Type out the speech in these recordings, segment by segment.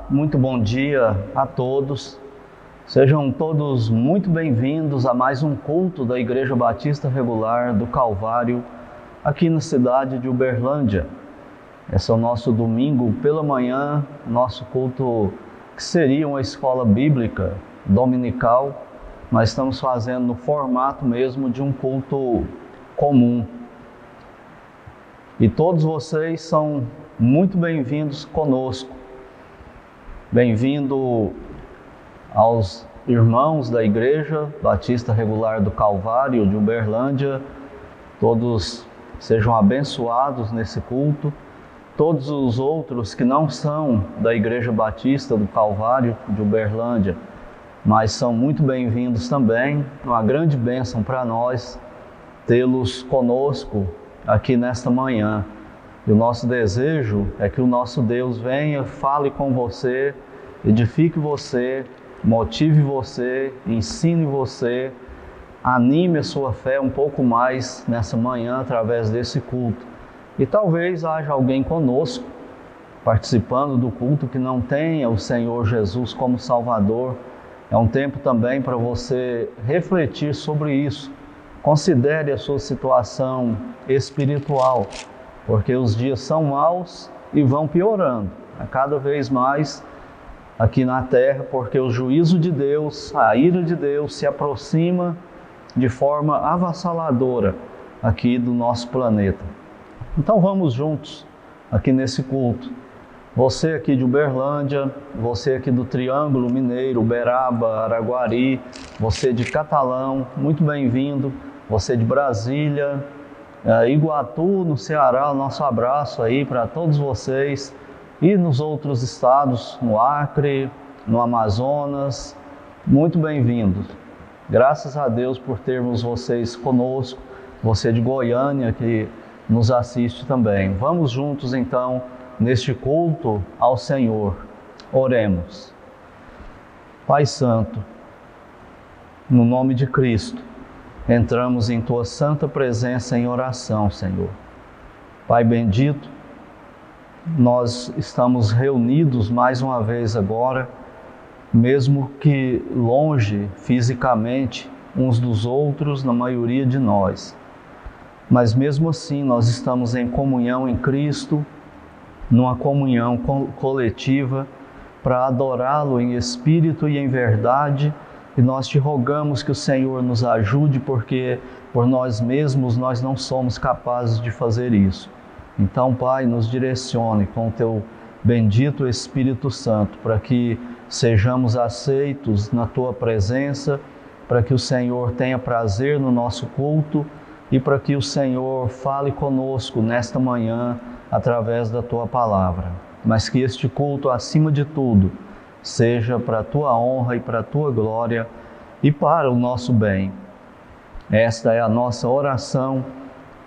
muito bom dia a todos. Sejam todos muito bem-vindos a mais um culto da Igreja Batista Regular do Calvário, aqui na cidade de Uberlândia. Esse é o nosso domingo pela manhã, nosso culto que seria uma escola bíblica dominical, mas estamos fazendo no formato mesmo de um culto comum. E todos vocês são muito bem-vindos conosco. Bem-vindo aos irmãos da Igreja Batista Regular do Calvário de Uberlândia. Todos sejam abençoados nesse culto. Todos os outros que não são da Igreja Batista do Calvário de Uberlândia, mas são muito bem-vindos também. Uma grande bênção para nós tê-los conosco aqui nesta manhã. E o nosso desejo é que o nosso Deus venha, fale com você, edifique você, motive você, ensine você, anime a sua fé um pouco mais nessa manhã através desse culto. E talvez haja alguém conosco, participando do culto, que não tenha o Senhor Jesus como Salvador. É um tempo também para você refletir sobre isso. Considere a sua situação espiritual, porque os dias são maus e vão piorando a cada vez mais aqui na terra, porque o juízo de Deus, a ira de Deus se aproxima de forma avassaladora aqui do nosso planeta. Então vamos juntos aqui nesse culto. Você aqui de Uberlândia, você aqui do Triângulo Mineiro, Uberaba, Araguari, você de Catalão, muito bem-vindo. Você de Brasília, Iguatu, no Ceará, nosso abraço aí para todos vocês. E nos outros estados, no Acre, no Amazonas, muito bem-vindos. Graças a Deus por termos vocês conosco, você de Goiânia que nos assiste também. Vamos juntos então neste culto ao Senhor. Oremos. Pai Santo, no nome de Cristo, entramos em Tua santa presença em oração, Senhor. Pai bendito, nós estamos reunidos mais uma vez agora, mesmo que longe fisicamente uns dos outros, na maioria de nós. Mas mesmo assim nós estamos em comunhão em Cristo, numa comunhão coletiva, para adorá-lo em espírito e em verdade. E nós te rogamos que o Senhor nos ajude, porque por nós mesmos nós não somos capazes de fazer isso. Então, Pai, nos direcione com o Teu bendito Espírito Santo, para que sejamos aceitos na Tua presença, para que o Senhor tenha prazer no nosso culto e para que o Senhor fale conosco nesta manhã através da Tua palavra. Mas que este culto, acima de tudo, seja para a Tua honra e para a Tua glória e para o nosso bem. Esta é a nossa oração,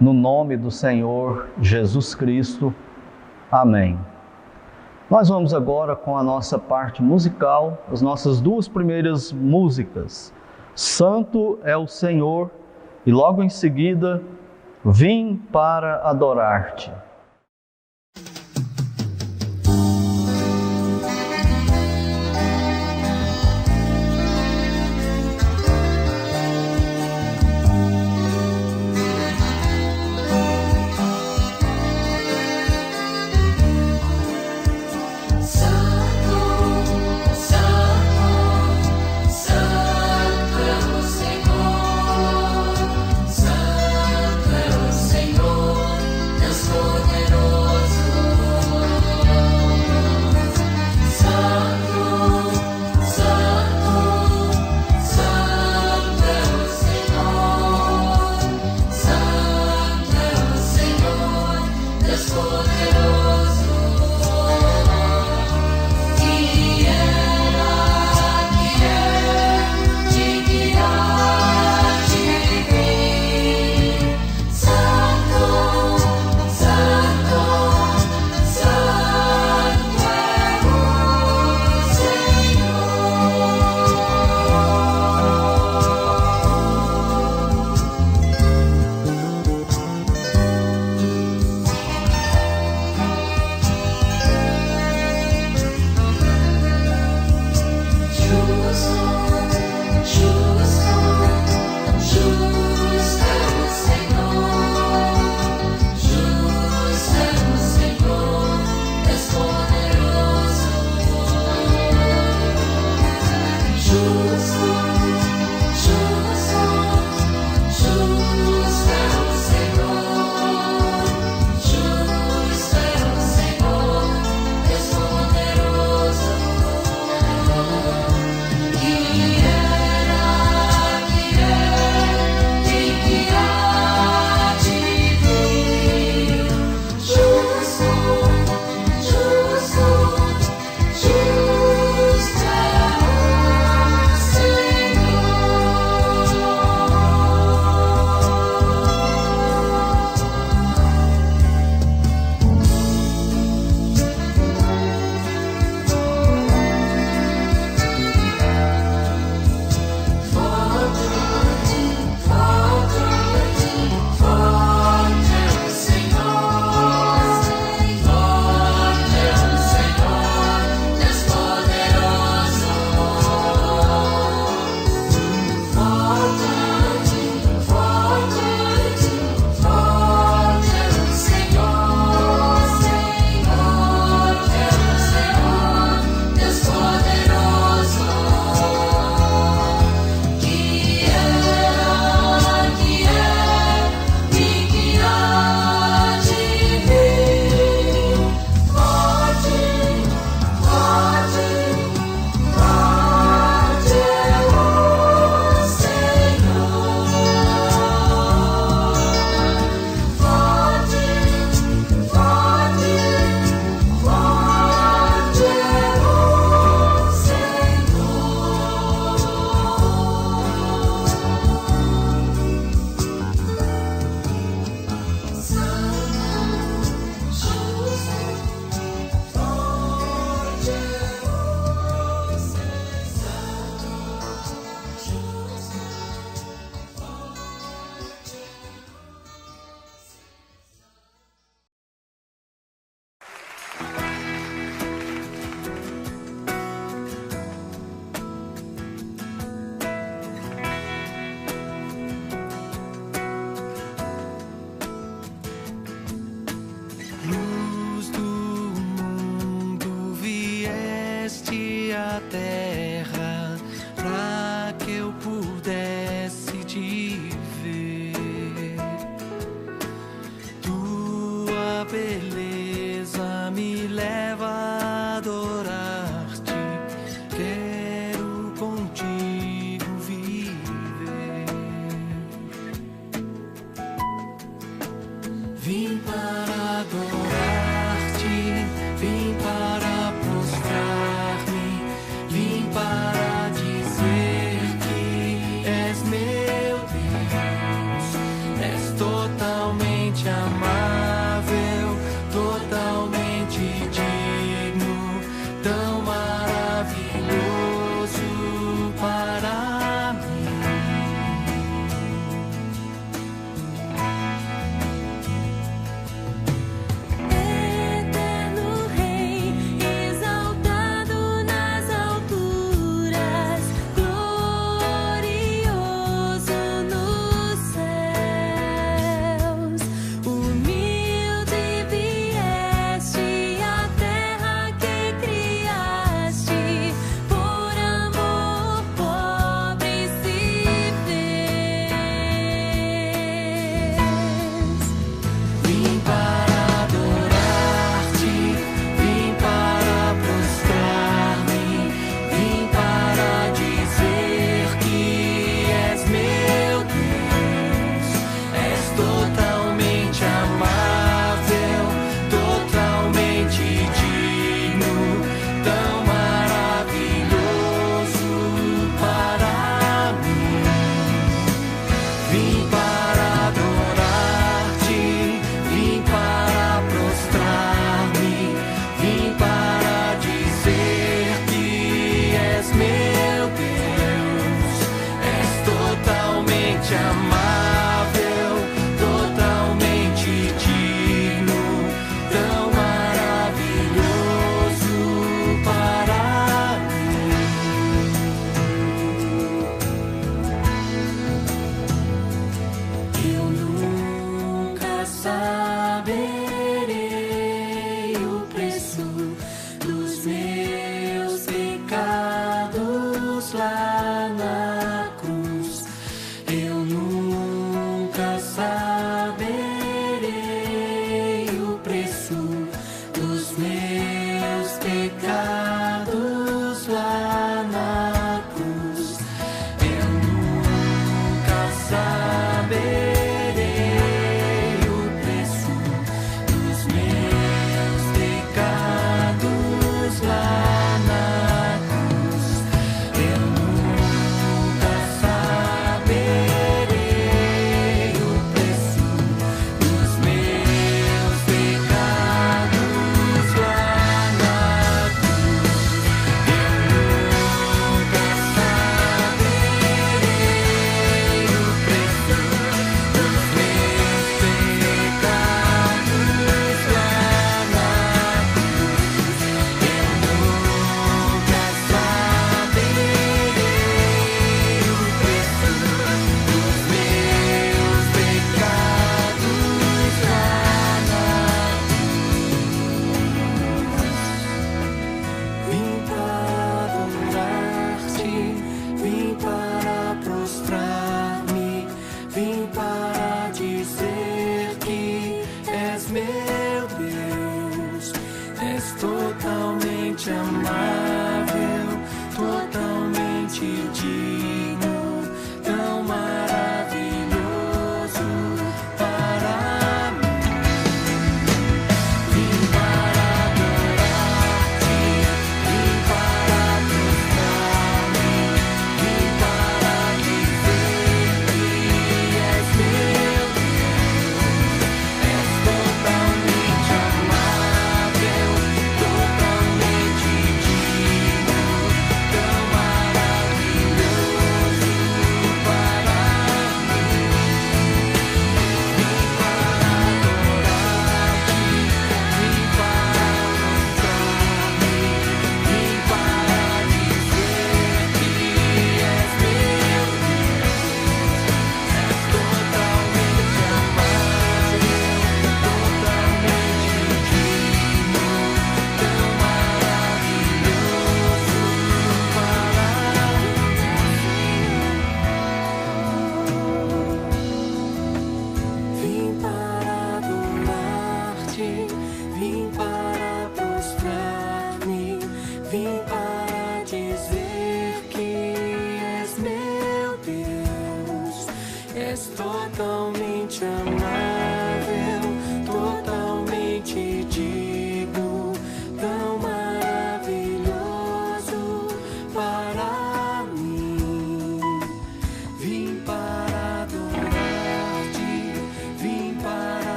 no nome do Senhor Jesus Cristo. Amém. Nós vamos agora com a nossa parte musical, as nossas duas primeiras músicas. Santo é o Senhor, e logo em seguida, Vim para adorar-te. Senhor, Deus todo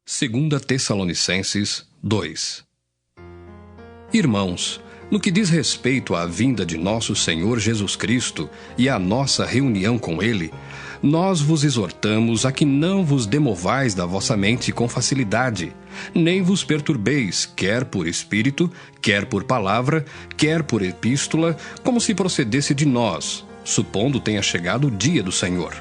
2 Tessalonicenses 2. Irmãos, no que diz respeito à vinda de nosso Senhor Jesus Cristo e à nossa reunião com Ele, nós vos exortamos a que não vos demovais da vossa mente com facilidade, nem vos perturbeis, quer por espírito, quer por palavra, quer por epístola, como se procedesse de nós, supondo tenha chegado o dia do Senhor.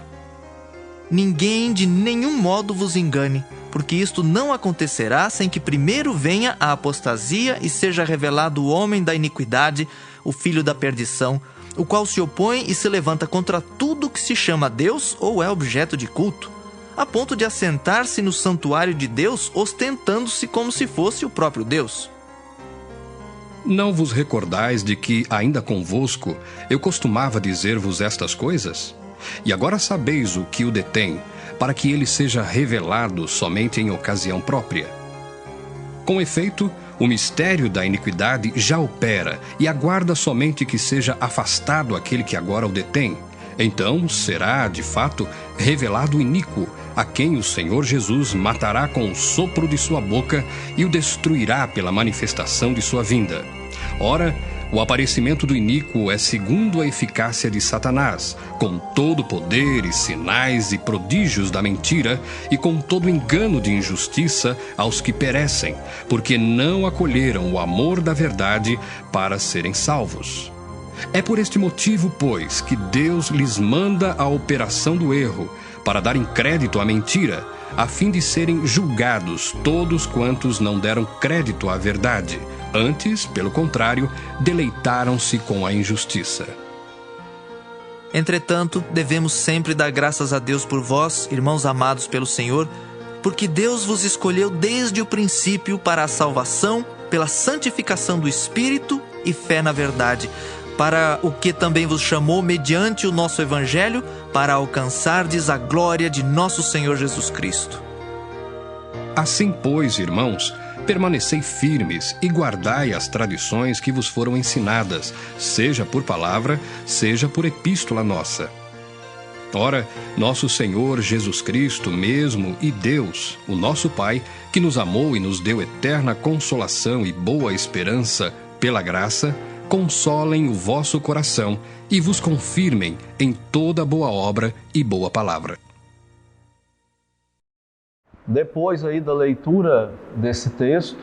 Ninguém de nenhum modo vos engane, porque isto não acontecerá sem que primeiro venha a apostasia e seja revelado o homem da iniquidade, o filho da perdição, o qual se opõe e se levanta contra tudo que se chama Deus ou é objeto de culto, a ponto de assentar-se no santuário de Deus, ostentando-se como se fosse o próprio Deus. Não vos recordais de que, ainda convosco, eu costumava dizer-vos estas coisas? E agora sabeis o que o detém, para que ele seja revelado somente em ocasião própria. Com efeito, o mistério da iniquidade já opera e aguarda somente que seja afastado aquele que agora o detém. Então será, de fato, revelado o iníquo, a quem o Senhor Jesus matará com o sopro de sua boca e o destruirá pela manifestação de sua vinda. Ora, o aparecimento do iníquo é segundo a eficácia de Satanás, com todo o poder e sinais e prodígios da mentira e com todo o engano de injustiça aos que perecem, porque não acolheram o amor da verdade para serem salvos. É por este motivo, pois, que Deus lhes manda a operação do erro, para darem crédito à mentira, a fim de serem julgados todos quantos não deram crédito à verdade. Antes, pelo contrário, deleitaram-se com a injustiça. Entretanto, devemos sempre dar graças a Deus por vós, irmãos amados pelo Senhor, porque Deus vos escolheu desde o princípio para a salvação, pela santificação do Espírito e fé na verdade, para o que também vos chamou mediante o nosso Evangelho, para alcançardes a glória de nosso Senhor Jesus Cristo. Assim, pois, irmãos, permanecei firmes e guardai as tradições que vos foram ensinadas, seja por palavra, seja por epístola nossa. Ora, nosso Senhor Jesus Cristo mesmo e Deus, o nosso Pai, que nos amou e nos deu eterna consolação e boa esperança pela graça, consolem o vosso coração e vos confirmem em toda boa obra e boa palavra. Depois aí da leitura desse texto,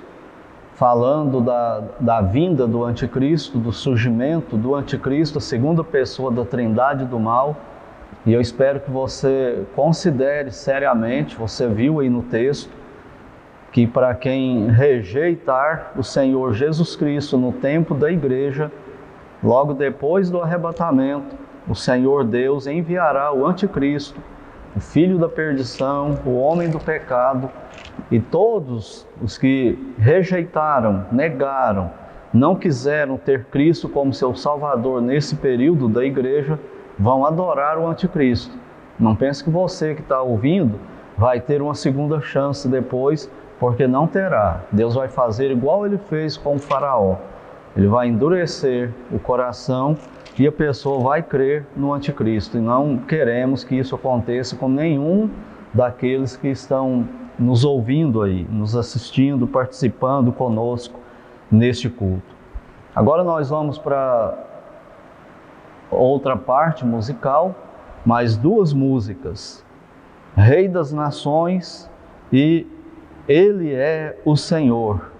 falando da vinda do anticristo, do surgimento do anticristo, a segunda pessoa da trindade do mal, e eu espero que você considere seriamente, você viu aí no texto, que para quem rejeitar o Senhor Jesus Cristo no tempo da igreja, logo depois do arrebatamento, o Senhor Deus enviará o anticristo, o filho da perdição, o homem do pecado, e todos os que rejeitaram, negaram, não quiseram ter Cristo como seu Salvador nesse período da igreja, vão adorar o anticristo. Não pense que você que está ouvindo vai ter uma segunda chance depois, porque não terá. Deus vai fazer igual ele fez com o faraó. Ele vai endurecer o coração e a pessoa vai crer no anticristo. E não queremos que isso aconteça com nenhum daqueles que estão nos ouvindo aí, nos assistindo, participando conosco neste culto. Agora nós vamos para outra parte musical, mais duas músicas. Rei das Nações e Ele é o Senhor.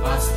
As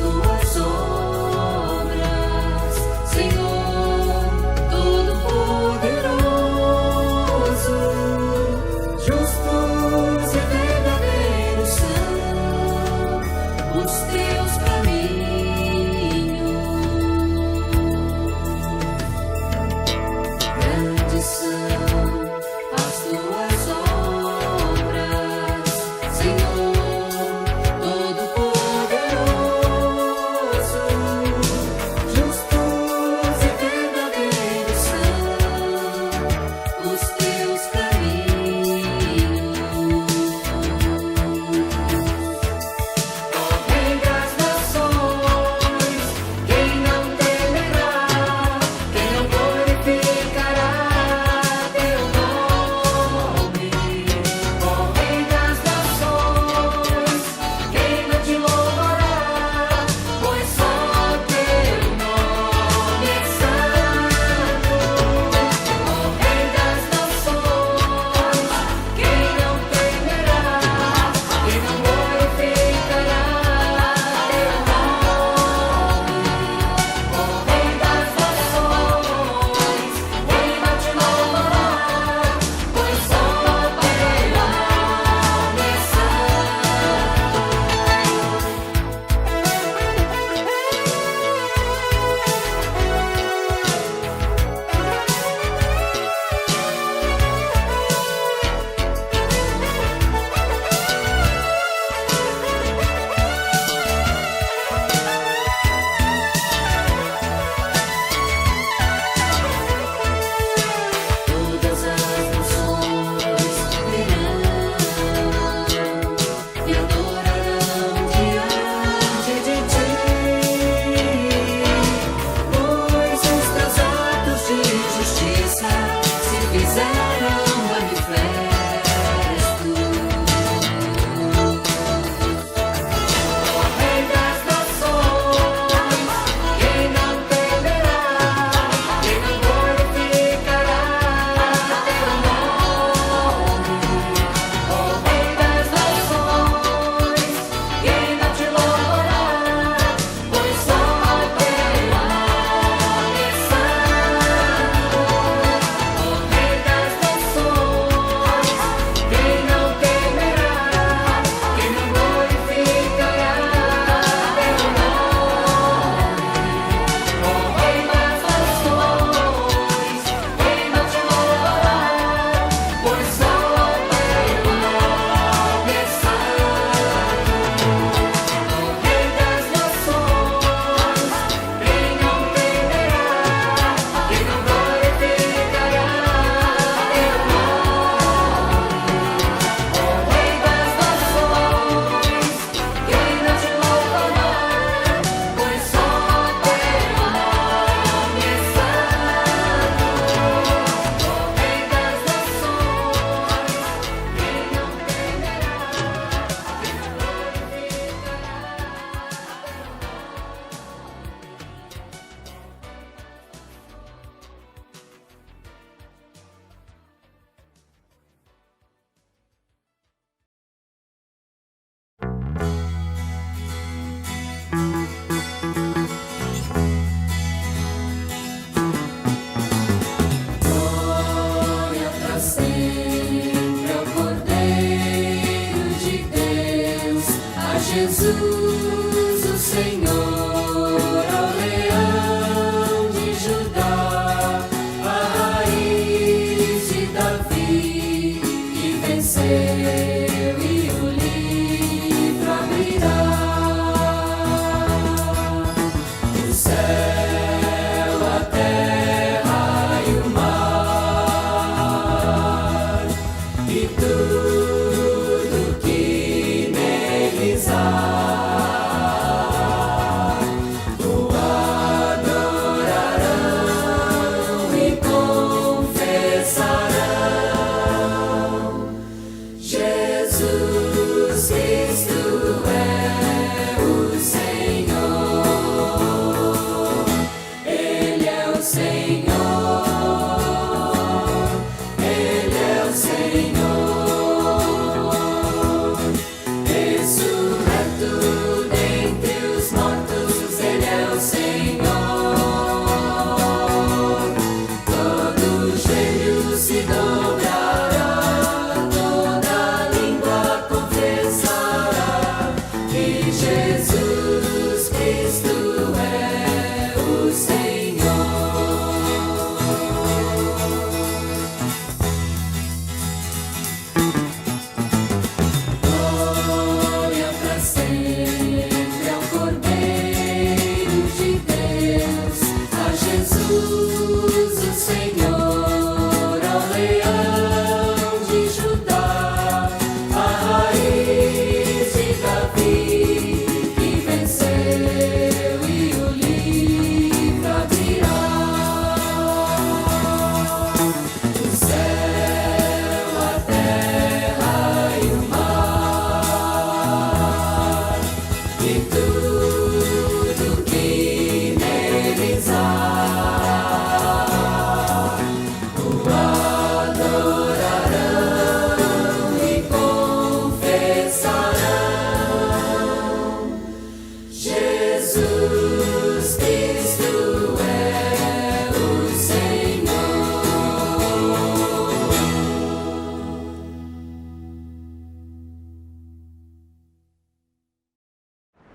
Jesus, o Senhor, ao leão de Judá, a raiz de Davi, que venceu e o livro abrirá. O céu, a terra e o mar, e tudo que neles há.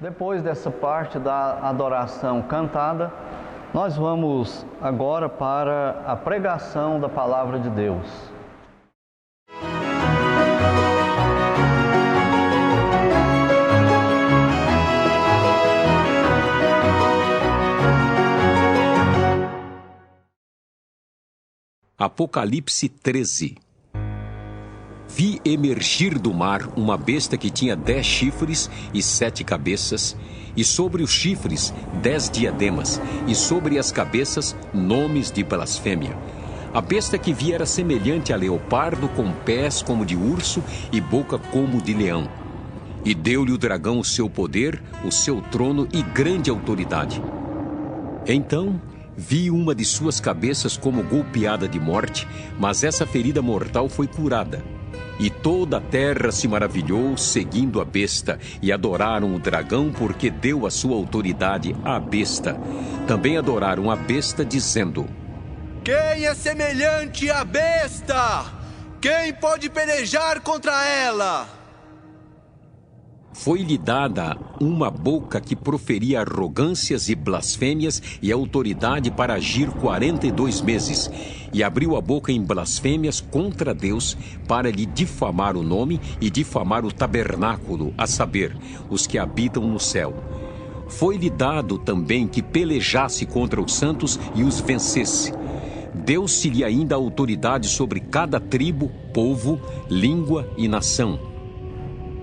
Depois dessa parte da adoração cantada, nós vamos agora para a pregação da Palavra de Deus. Apocalipse 13. Vi emergir do mar uma besta que tinha 10 chifres e 7 cabeças, e sobre os chifres 10 diademas, e sobre as cabeças nomes de blasfêmia. A besta que vi era semelhante a leopardo, com pés como de urso e boca como de leão. E deu-lhe o dragão o seu poder, o seu trono e grande autoridade. Então vi uma de suas cabeças como golpeada de morte, mas essa ferida mortal foi curada. E toda a terra se maravilhou, seguindo a besta, e adoraram o dragão, porque deu a sua autoridade à besta. Também adoraram a besta, dizendo: Quem é semelhante à besta? Quem pode pelejar contra ela? Foi-lhe dada uma boca que proferia arrogâncias e blasfêmias e autoridade para agir 42 meses. E abriu a boca em blasfêmias contra Deus para lhe difamar o nome e difamar o tabernáculo, a saber, os que habitam no céu. Foi-lhe dado também que pelejasse contra os santos e os vencesse. Deu-se-lhe ainda autoridade sobre cada tribo, povo, língua e nação.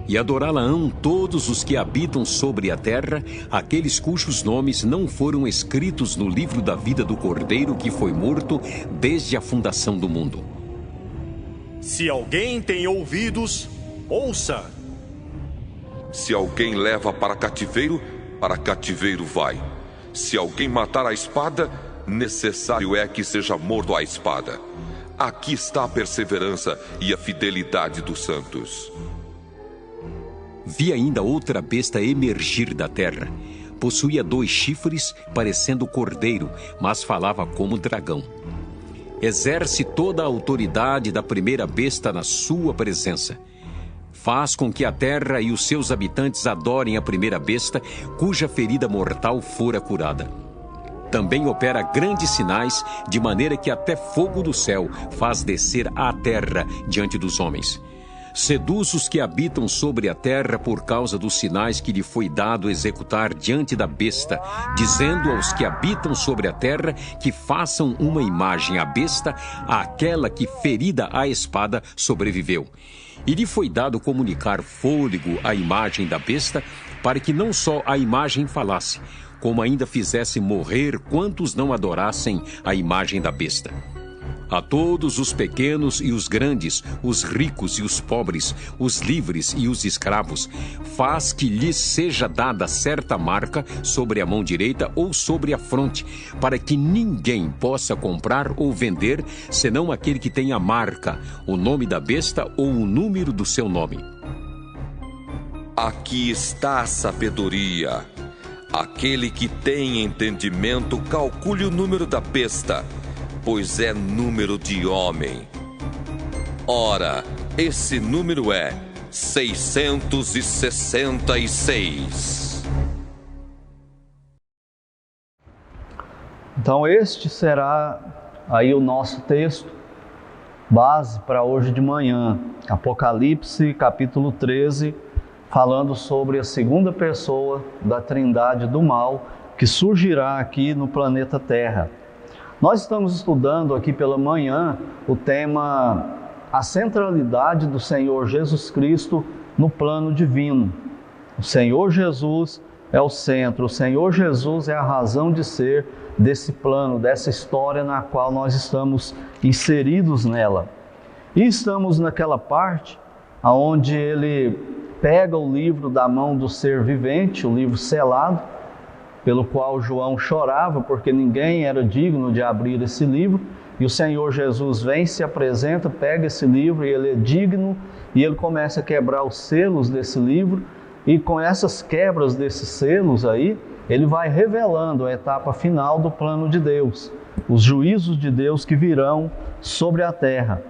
E adorá-la-ão todos os que habitam sobre a terra, aqueles cujos nomes não foram escritos no livro da vida do Cordeiro que foi morto desde a fundação do mundo. Se alguém tem ouvidos, ouça. Se alguém leva para cativeiro vai. Se alguém matar a espada, necessário é que seja morto à espada. Aqui está a perseverança e a fidelidade dos santos. Vi ainda outra besta emergir da terra. Possuía 2 chifres, parecendo cordeiro, mas falava como dragão. Exerce toda a autoridade da primeira besta na sua presença. Faz com que a terra e os seus habitantes adorem a primeira besta, cuja ferida mortal fora curada. Também opera grandes sinais, de maneira que até fogo do céu faz descer à terra diante dos homens. Seduz os que habitam sobre a terra por causa dos sinais que lhe foi dado executar diante da besta, dizendo aos que habitam sobre a terra que façam uma imagem à besta, àquela que, ferida à espada, sobreviveu. E lhe foi dado comunicar fôlego à imagem da besta, para que não só a imagem falasse, como ainda fizesse morrer quantos não adorassem a imagem da besta. A todos os pequenos e os grandes, os ricos e os pobres, os livres e os escravos, faz que lhes seja dada certa marca sobre a mão direita ou sobre a fronte, para que ninguém possa comprar ou vender, senão aquele que tem a marca, o nome da besta ou o número do seu nome. Aqui está a sabedoria. Aquele que tem entendimento, calcule o número da besta, pois é número de homem. Ora, esse número é 666. Então este será aí o nosso texto base para hoje de manhã, Apocalipse capítulo 13, falando sobre a segunda pessoa da trindade do mal que surgirá aqui no planeta Terra. Nós estamos estudando aqui pela manhã o tema a centralidade do Senhor Jesus Cristo no plano divino. O Senhor Jesus é o centro, o Senhor Jesus é a razão de ser desse plano, dessa história na qual nós estamos inseridos nela. E estamos naquela parte onde ele pega o livro da mão do ser vivente, o livro selado, pelo qual João chorava, porque ninguém era digno de abrir esse livro, e o Senhor Jesus vem, se apresenta, pega esse livro, e ele é digno, e ele começa a quebrar os selos desse livro, e com essas quebras desses selos aí, ele vai revelando a etapa final do plano de Deus, os juízos de Deus que virão sobre a terra.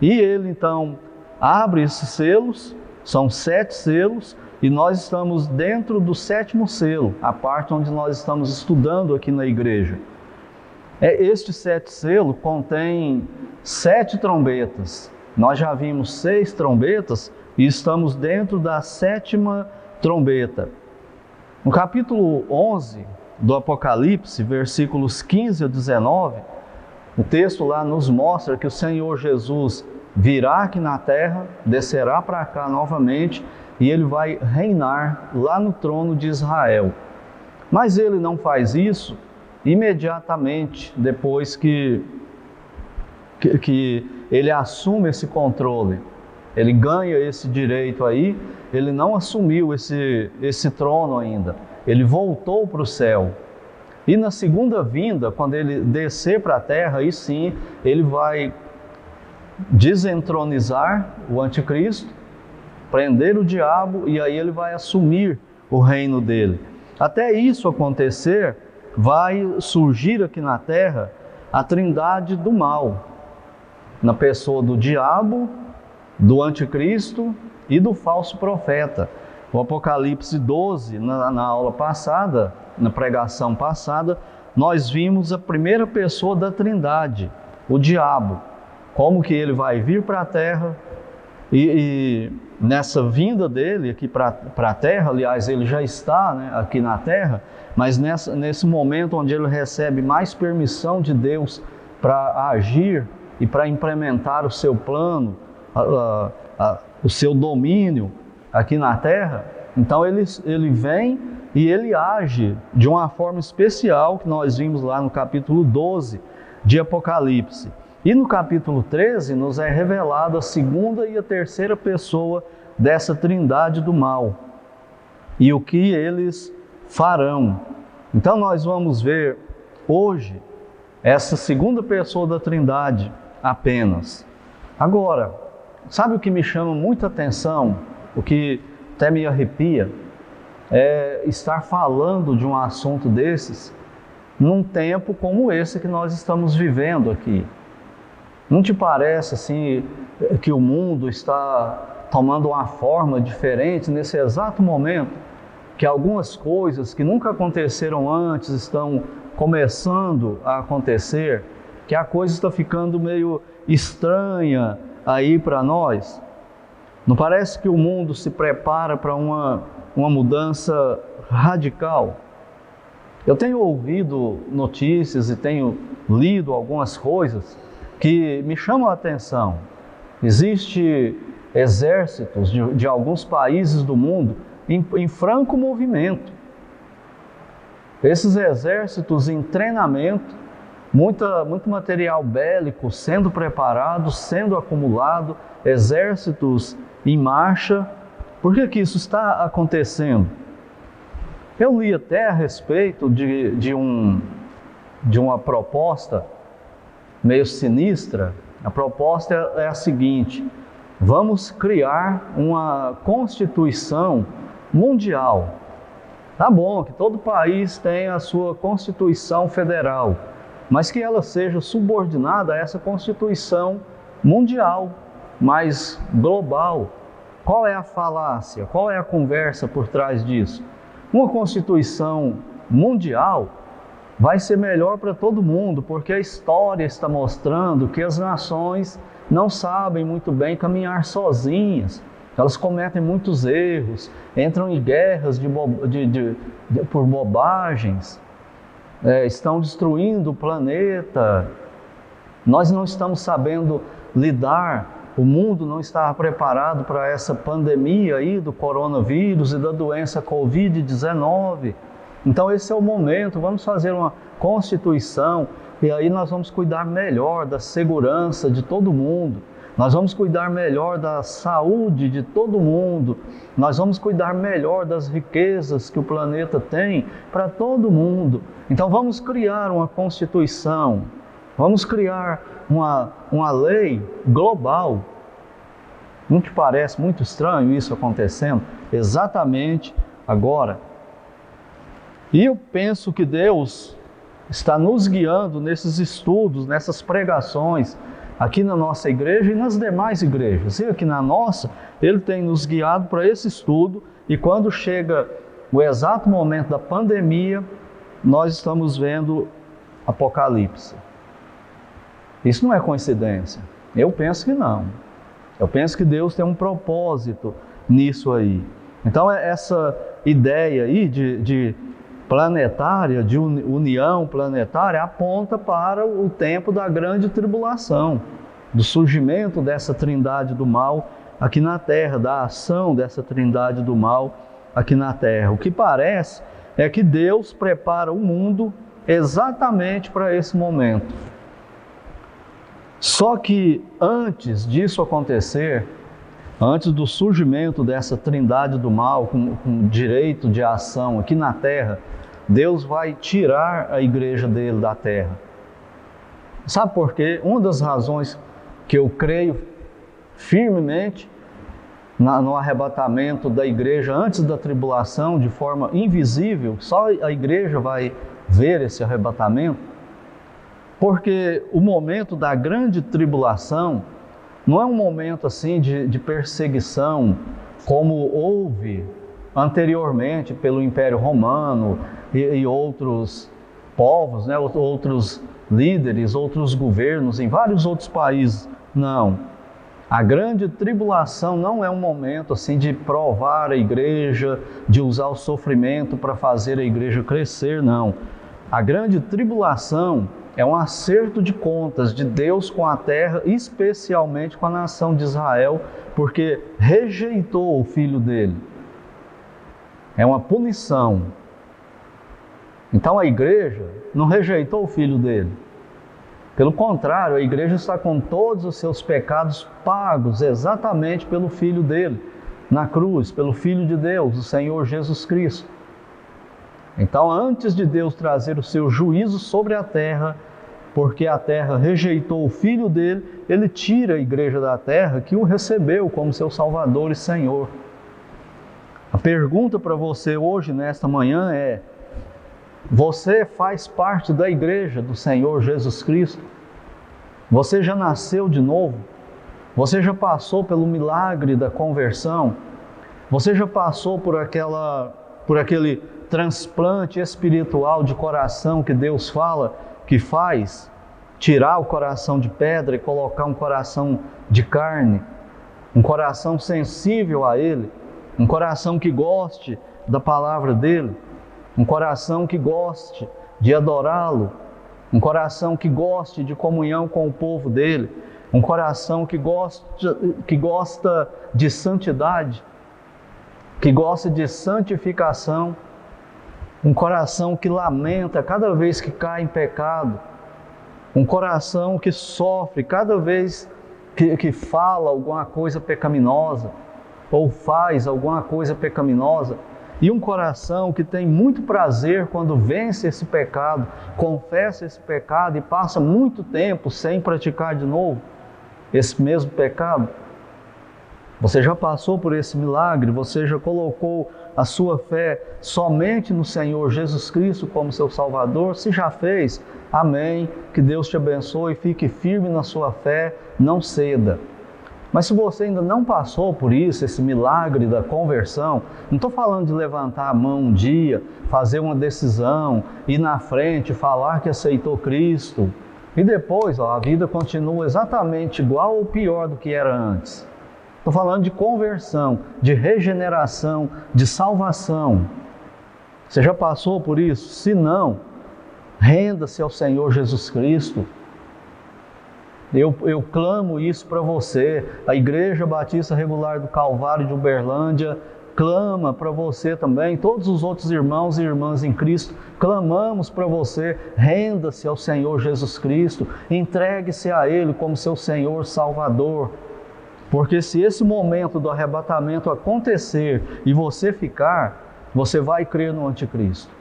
E ele então abre esses selos, são 7 selos, e nós estamos dentro do 7º selo, a parte onde nós estamos estudando aqui na igreja. Este 7º selo contém 7 trombetas. Nós já vimos 6 trombetas e estamos dentro da 7ª trombeta. No capítulo 11 do Apocalipse, versículos 15 a 19, o texto lá nos mostra que o Senhor Jesus virá aqui na terra, descerá para cá novamente, e ele vai reinar lá no trono de Israel. Mas ele não faz isso imediatamente depois que ele assume esse controle. Ele ganha esse direito aí, ele não assumiu esse trono ainda. Ele voltou para o céu. E na segunda vinda, quando ele descer para a terra, aí sim, ele vai desentronizar o anticristo, prender o diabo, e aí ele vai assumir o reino dele. Até isso acontecer, vai surgir aqui na terra a trindade do mal, na pessoa do diabo, do anticristo e do falso profeta. O Apocalipse 12, na aula passada, na pregação passada, nós vimos a primeira pessoa da trindade, o diabo, como que ele vai vir para a terra, e nessa vinda dele aqui para a terra, aliás, ele já está, né, aqui na terra, mas nesse momento onde ele recebe mais permissão de Deus para agir e para implementar o seu plano, o seu domínio aqui na terra, então ele vem e ele age de uma forma especial, que nós vimos lá no capítulo 12 de Apocalipse. E no capítulo 13 nos é revelada a segunda e a terceira pessoa dessa trindade do mal e o que eles farão. Então nós vamos ver hoje essa segunda pessoa da trindade apenas. Agora, sabe o que me chama muita atenção, o que até me arrepia, é estar falando de um assunto desses num tempo como esse que nós estamos vivendo aqui. Não te parece assim que o mundo está tomando uma forma diferente nesse exato momento, que algumas coisas que nunca aconteceram antes estão começando a acontecer, que a coisa está ficando meio estranha aí para nós. Não parece que o mundo se prepara para uma mudança radical? Eu tenho ouvido notícias e tenho lido algumas coisas que me chamam a atenção. Existem exércitos de alguns países do mundo em franco movimento. Esses exércitos em treinamento, muito material bélico sendo preparado, sendo acumulado, exércitos em marcha. Por que isso está acontecendo? Eu li até a respeito de uma proposta meio sinistra. A proposta é a seguinte: vamos criar uma Constituição mundial. Tá bom que todo país tem a sua Constituição Federal, mas que ela seja subordinada a essa Constituição mundial, mais global. Qual é a falácia? Qual é a conversa por trás disso? Uma Constituição mundial vai ser melhor para todo mundo, porque a história está mostrando que as nações não sabem muito bem caminhar sozinhas. Elas cometem muitos erros, entram em guerras por bobagens, estão destruindo o planeta. Nós não estamos sabendo lidar, o mundo não estava preparado para essa pandemia aí do coronavírus e da doença Covid-19. Então esse é o momento, vamos fazer uma Constituição e aí nós vamos cuidar melhor da segurança de todo mundo. Nós vamos cuidar melhor da saúde de todo mundo. Nós vamos cuidar melhor das riquezas que o planeta tem para todo mundo. Então vamos criar uma Constituição. Vamos criar uma lei global. Não te parece muito estranho isso acontecendo exatamente agora? E eu penso que Deus está nos guiando nesses estudos, nessas pregações, aqui na nossa igreja e nas demais igrejas. E aqui na nossa, Ele tem nos guiado para esse estudo, e quando chega o exato momento da pandemia, nós estamos vendo Apocalipse. Isso não é coincidência. Eu penso que não. Eu penso que Deus tem um propósito nisso aí. Então essa ideia aí de planetária, de união planetária, aponta para o tempo da grande tribulação, do surgimento dessa trindade do mal aqui na Terra, da ação dessa trindade do mal aqui na Terra. O que parece é que Deus prepara o mundo exatamente para esse momento. Só que antes disso acontecer, antes do surgimento dessa trindade do mal com direito de ação aqui na Terra, Deus vai tirar a igreja dele da Terra. Sabe por quê? Uma das razões que eu creio firmemente no arrebatamento da igreja antes da tribulação, de forma invisível, só a igreja vai ver esse arrebatamento, porque o momento da grande tribulação não é um momento assim de perseguição, como houve anteriormente pelo Império Romano e outros povos, né, outros líderes, outros governos em vários outros países. Não. A grande tribulação não é um momento assim de provar a igreja, de usar o sofrimento para fazer a igreja crescer, não. A grande tribulação é um acerto de contas de Deus com a terra, especialmente com a nação de Israel, porque rejeitou o filho dele. É uma punição. Então a igreja não rejeitou o filho dele. Pelo contrário, a igreja está com todos os seus pecados pagos exatamente pelo filho dele, na cruz, pelo Filho de Deus, o Senhor Jesus Cristo. Então, antes de Deus trazer o seu juízo sobre a terra, porque a terra rejeitou o filho dele, ele tira a igreja da terra que o recebeu como seu Salvador e Senhor. A pergunta para você hoje, nesta manhã, é: você faz parte da igreja do Senhor Jesus Cristo? Você já nasceu de novo? Você já passou pelo milagre da conversão? Você já passou por aquele transplante espiritual de coração que Deus fala que faz? Tirar o coração de pedra e colocar um coração de carne, um coração sensível a Ele, um coração que goste da palavra dEle, um coração que goste de adorá-lo, um coração que goste de comunhão com o povo dEle, um coração que gosta de santidade, que gosta de santificação, um coração que lamenta cada vez que cai em pecado, um coração que sofre cada vez que fala alguma coisa pecaminosa ou faz alguma coisa pecaminosa, e um coração que tem muito prazer quando vence esse pecado, confessa esse pecado e passa muito tempo sem praticar de novo esse mesmo pecado. Você já passou por esse milagre? Você já colocou a sua fé somente no Senhor Jesus Cristo como seu Salvador? Se já fez, amém, que Deus te abençoe, fique firme na sua fé, não ceda. Mas se você ainda não passou por isso, esse milagre da conversão, não estou falando de levantar a mão um dia, fazer uma decisão, ir na frente, falar que aceitou Cristo, e depois a vida continua exatamente igual ou pior do que era antes. Estou falando de conversão, de regeneração, de salvação. Você já passou por isso? Se não, renda-se ao Senhor Jesus Cristo. Eu clamo isso para você. A Igreja Batista Regular do Calvário de Uberlândia clama para você também. Todos os outros irmãos e irmãs em Cristo, clamamos para você. Renda-se ao Senhor Jesus Cristo. Entregue-se a Ele como seu Senhor Salvador. Porque se esse momento do arrebatamento acontecer e você ficar, você vai crer no anticristo.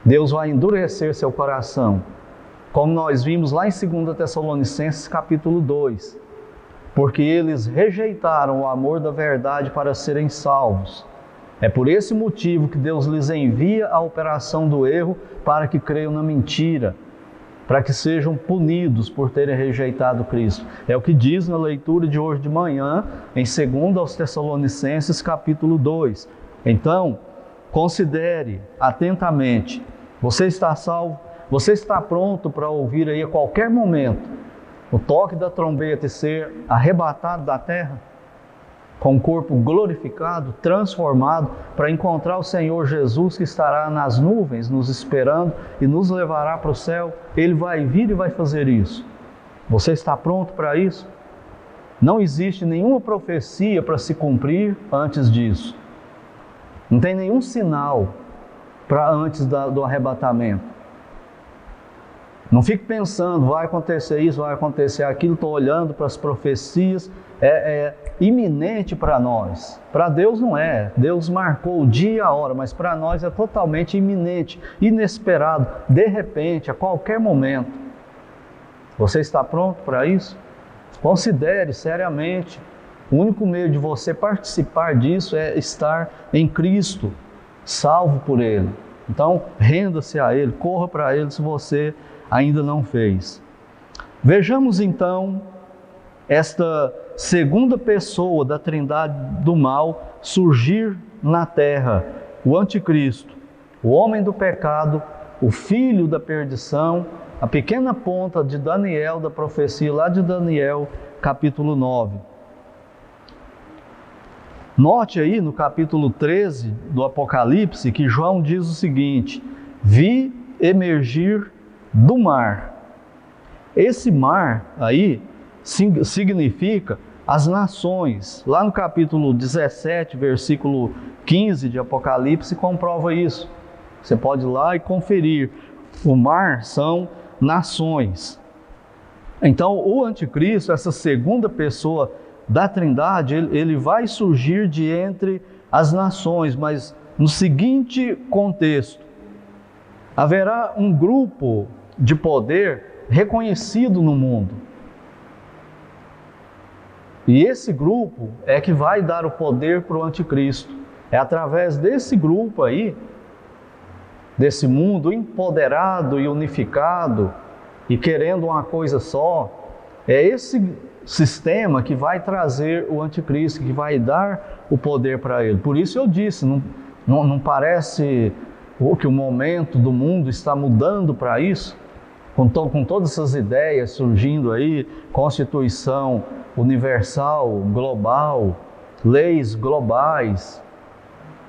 Deus vai endurecer seu coração. Como nós vimos lá em 2 Tessalonicenses capítulo 2, porque eles rejeitaram o amor da verdade para serem salvos. É por esse motivo que Deus lhes envia a operação do erro para que creiam na mentira, para que sejam punidos por terem rejeitado Cristo. É o que diz na leitura de hoje de manhã, em 2 Tessalonicenses capítulo 2. Então, considere atentamente, você está salvo? Você está pronto para ouvir aí a qualquer momento o toque da trombeta e ser arrebatado da terra? Com o corpo glorificado, transformado, para encontrar o Senhor Jesus que estará nas nuvens nos esperando e nos levará para o céu. Ele vai vir e vai fazer isso. Você está pronto para isso? Não existe nenhuma profecia para se cumprir antes disso. Não tem nenhum sinal para antes do arrebatamento. Não fique pensando, vai acontecer isso, vai acontecer aquilo, estou olhando para as profecias, é iminente para nós. Para Deus não é, Deus marcou o dia e a hora, mas para nós é totalmente iminente, inesperado, de repente, a qualquer momento. Você está pronto para isso? Considere seriamente, o único meio de você participar disso é estar em Cristo, salvo por Ele. Então, renda-se a Ele, corra para Ele se você ainda não fez. Vejamos então esta segunda pessoa da trindade do mal surgir na terra, o anticristo, o homem do pecado, o filho da perdição, a pequena ponta de Daniel, da profecia lá de Daniel, capítulo 9. Note aí no capítulo 13 do Apocalipse que João diz o seguinte: vi emergir do mar. Esse mar aí significa as nações. Lá no capítulo 17, versículo 15 de Apocalipse, comprova isso. Você pode ir lá e conferir. O mar são nações. Então, o anticristo, essa segunda pessoa da trindade, ele vai surgir de entre as nações, mas no seguinte contexto: haverá um grupo de poder reconhecido no mundo. E esse grupo é que vai dar o poder para o anticristo. É através desse grupo aí, desse mundo empoderado e unificado e querendo uma coisa só, é esse sistema que vai trazer o anticristo, que vai dar o poder para ele. Por isso eu disse, não parece que o momento do mundo está mudando para isso? Com todas essas ideias surgindo aí, Constituição universal, global, leis globais,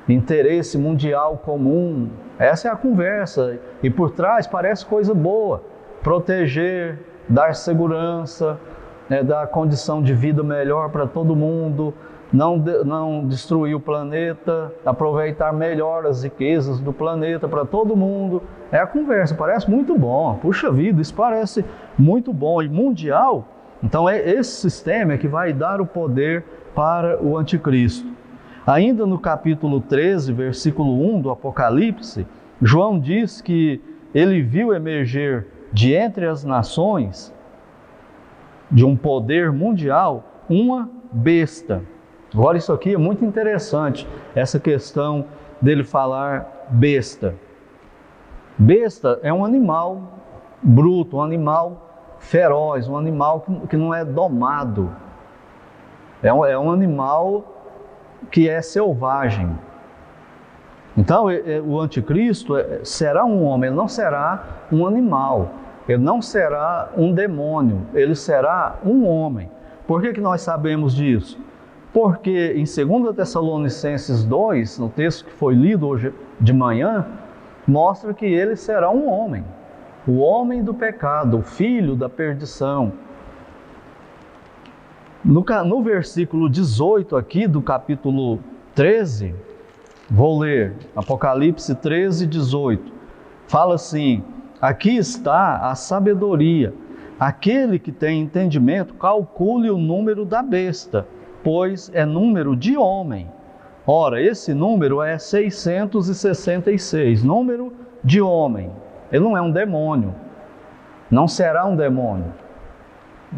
interesse mundial comum. Essa é a conversa. E por trás parece coisa boa. Proteger, dar segurança, dar condição de vida melhor para todo mundo, não destruir o planeta, aproveitar melhor as riquezas do planeta para todo mundo. É a conversa, parece muito bom. Puxa vida, isso parece muito bom. E mundial, então é esse sistema que vai dar o poder para o anticristo. Ainda no capítulo 13, versículo 1 do Apocalipse, João diz que ele viu emergir de entre as nações, de um poder mundial, uma besta. Agora isso aqui é muito interessante, essa questão dele falar besta. Besta é um animal bruto, um animal feroz, um animal que não é domado. É um animal que é selvagem. Então o anticristo será um homem, ele não será um animal, ele não será um demônio, ele será um homem. Por que nós sabemos disso? Porque em 2 Tessalonicenses 2, no texto que foi lido hoje de manhã, mostra que ele será um homem, o homem do pecado, o filho da perdição. No versículo 18 aqui do capítulo 13, vou ler, Apocalipse 13, 18, fala assim: aqui está a sabedoria, aquele que tem entendimento, calcule o número da besta, pois é número de homem. Ora, esse número é 666, número de homem. Ele não é um demônio, não será um demônio,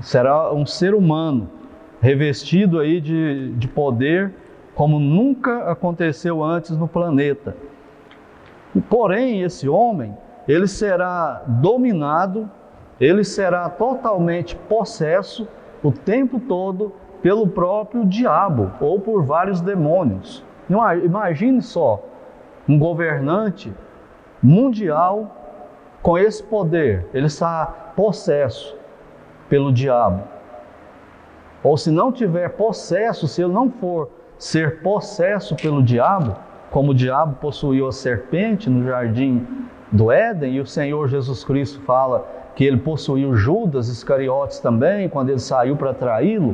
será um ser humano, revestido aí de poder como nunca aconteceu antes no planeta. Porém, esse homem, ele será dominado, ele será totalmente possesso o tempo todo pelo próprio diabo ou por vários demônios. Imagine só, um governante mundial com esse poder, ele está possesso pelo diabo. Ou se não tiver possesso, se ele não for ser possesso pelo diabo, como o diabo possuiu a serpente no jardim do Éden, e o Senhor Jesus Cristo fala que ele possuiu Judas Iscariotes também, quando ele saiu para traí-lo.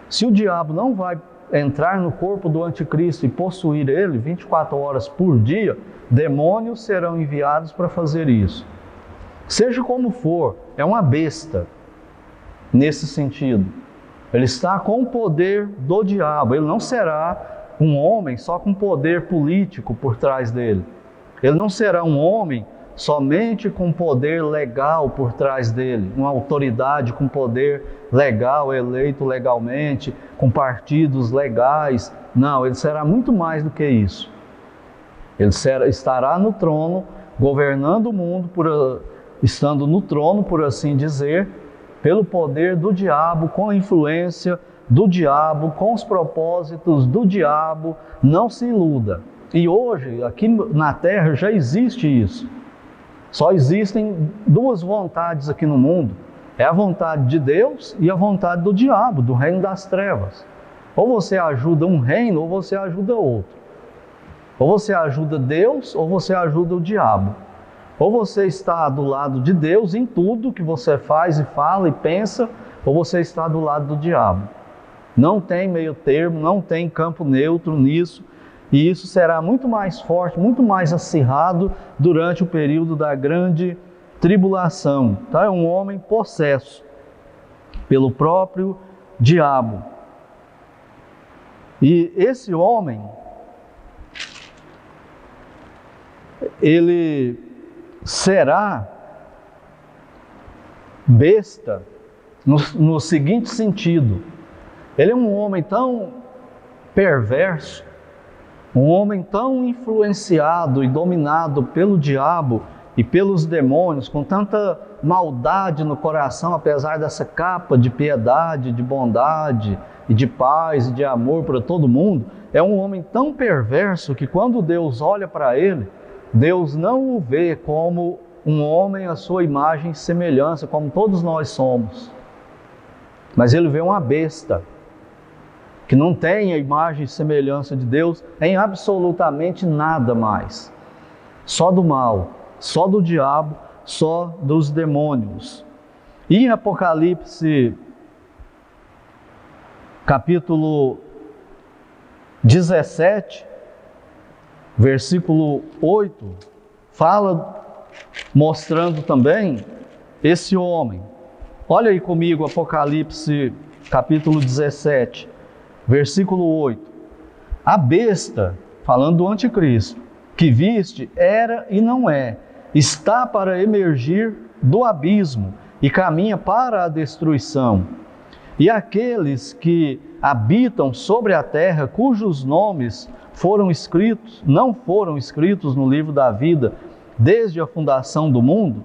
Se o diabo não vai entrar no corpo do anticristo e possuir ele 24 horas por dia, demônios serão enviados para fazer isso. Seja como for, é uma besta nesse sentido. Ele está com o poder do diabo. Ele não será um homem só com poder político por trás dele. Ele não será um homem somente com poder legal por trás dele, uma autoridade com poder legal, eleito legalmente, com partidos legais. Não, ele será muito mais do que isso. Ele estará no trono, governando o mundo, estando no trono, por assim dizer, pelo poder do diabo, com a influência do diabo, com os propósitos do diabo. Não se iluda. E hoje, aqui na Terra, já existe isso. Só existem duas vontades aqui no mundo. É a vontade de Deus e a vontade do diabo, do reino das trevas. Ou você ajuda um reino, ou você ajuda outro. Ou você ajuda Deus, ou você ajuda o diabo. Ou você está do lado de Deus em tudo que você faz e fala e pensa, ou você está do lado do diabo. Não tem meio termo, não tem campo neutro nisso. E isso será muito mais forte, muito mais acirrado durante o período da grande tribulação. Tá? É um homem possesso pelo próprio diabo. E esse homem, ele será besta no seguinte sentido: ele é um homem tão perverso, um homem tão influenciado e dominado pelo diabo, e pelos demônios, com tanta maldade no coração, apesar dessa capa de piedade, de bondade e de paz e de amor para todo mundo, é um homem tão perverso que quando Deus olha para ele, Deus não o vê como um homem à sua imagem e semelhança, como todos nós somos. Mas ele vê uma besta, que não tem a imagem e semelhança de Deus em absolutamente nada mais. Só do mal, só do diabo, só dos demônios. E em Apocalipse, capítulo 17, versículo 8, fala, mostrando também esse homem. Olha aí comigo, Apocalipse, capítulo 17, versículo 8. A besta, falando do anticristo, que viste era e não é, está para emergir do abismo e caminha para a destruição. E aqueles que habitam sobre a terra, cujos nomes não foram escritos no livro da vida desde a fundação do mundo.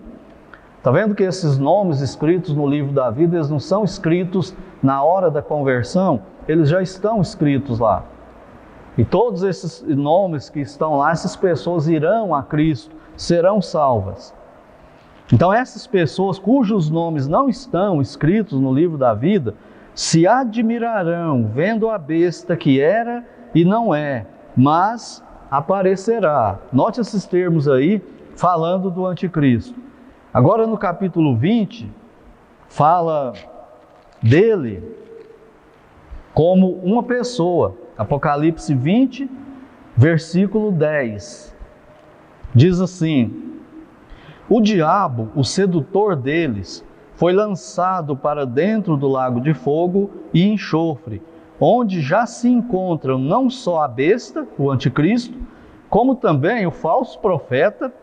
Está vendo que esses nomes escritos no livro da vida, eles não são escritos na hora da conversão, eles já estão escritos lá. E todos esses nomes que estão lá, essas pessoas irão a Cristo, serão salvas. Então essas pessoas cujos nomes não estão escritos no livro da vida, se admirarão vendo a besta que era e não é, mas aparecerá. Note esses termos aí, falando do anticristo. Agora no capítulo 20, fala dele como uma pessoa. Apocalipse 20, versículo 10. Diz assim: o diabo, o sedutor deles, foi lançado para dentro do lago de fogo e enxofre, onde já se encontram não só a besta, o anticristo, como também o falso profeta,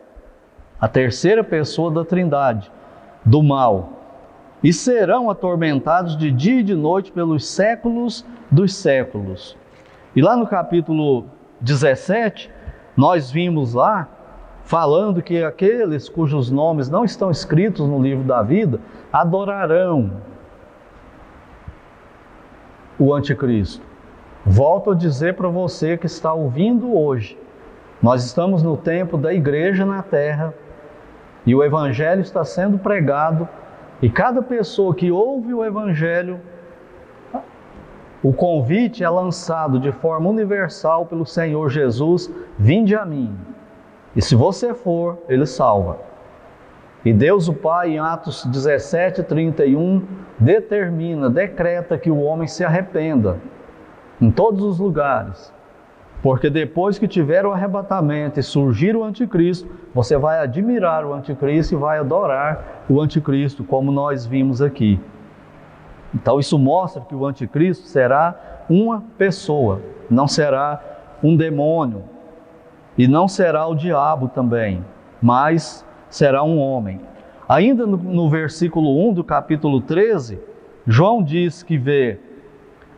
a terceira pessoa da Trindade, do mal, e serão atormentados de dia e de noite pelos séculos dos séculos. E lá no capítulo 17, nós vimos lá, falando que aqueles cujos nomes não estão escritos no livro da vida, adorarão o anticristo. Volto a dizer para você que está ouvindo hoje, nós estamos no tempo da igreja na terra, e o evangelho está sendo pregado, e cada pessoa que ouve o evangelho, o convite é lançado de forma universal pelo Senhor Jesus: vinde a mim. E se você for, Ele salva. E Deus o Pai, em Atos 17, 31, decreta que o homem se arrependa em todos os lugares. Porque depois que tiver o arrebatamento e surgir o anticristo, você vai admirar o anticristo e vai adorar o anticristo, como nós vimos aqui. Então isso mostra que o anticristo será uma pessoa, não será um demônio, e não será o diabo também, mas será um homem. Ainda no versículo 1 do capítulo 13, João diz que vê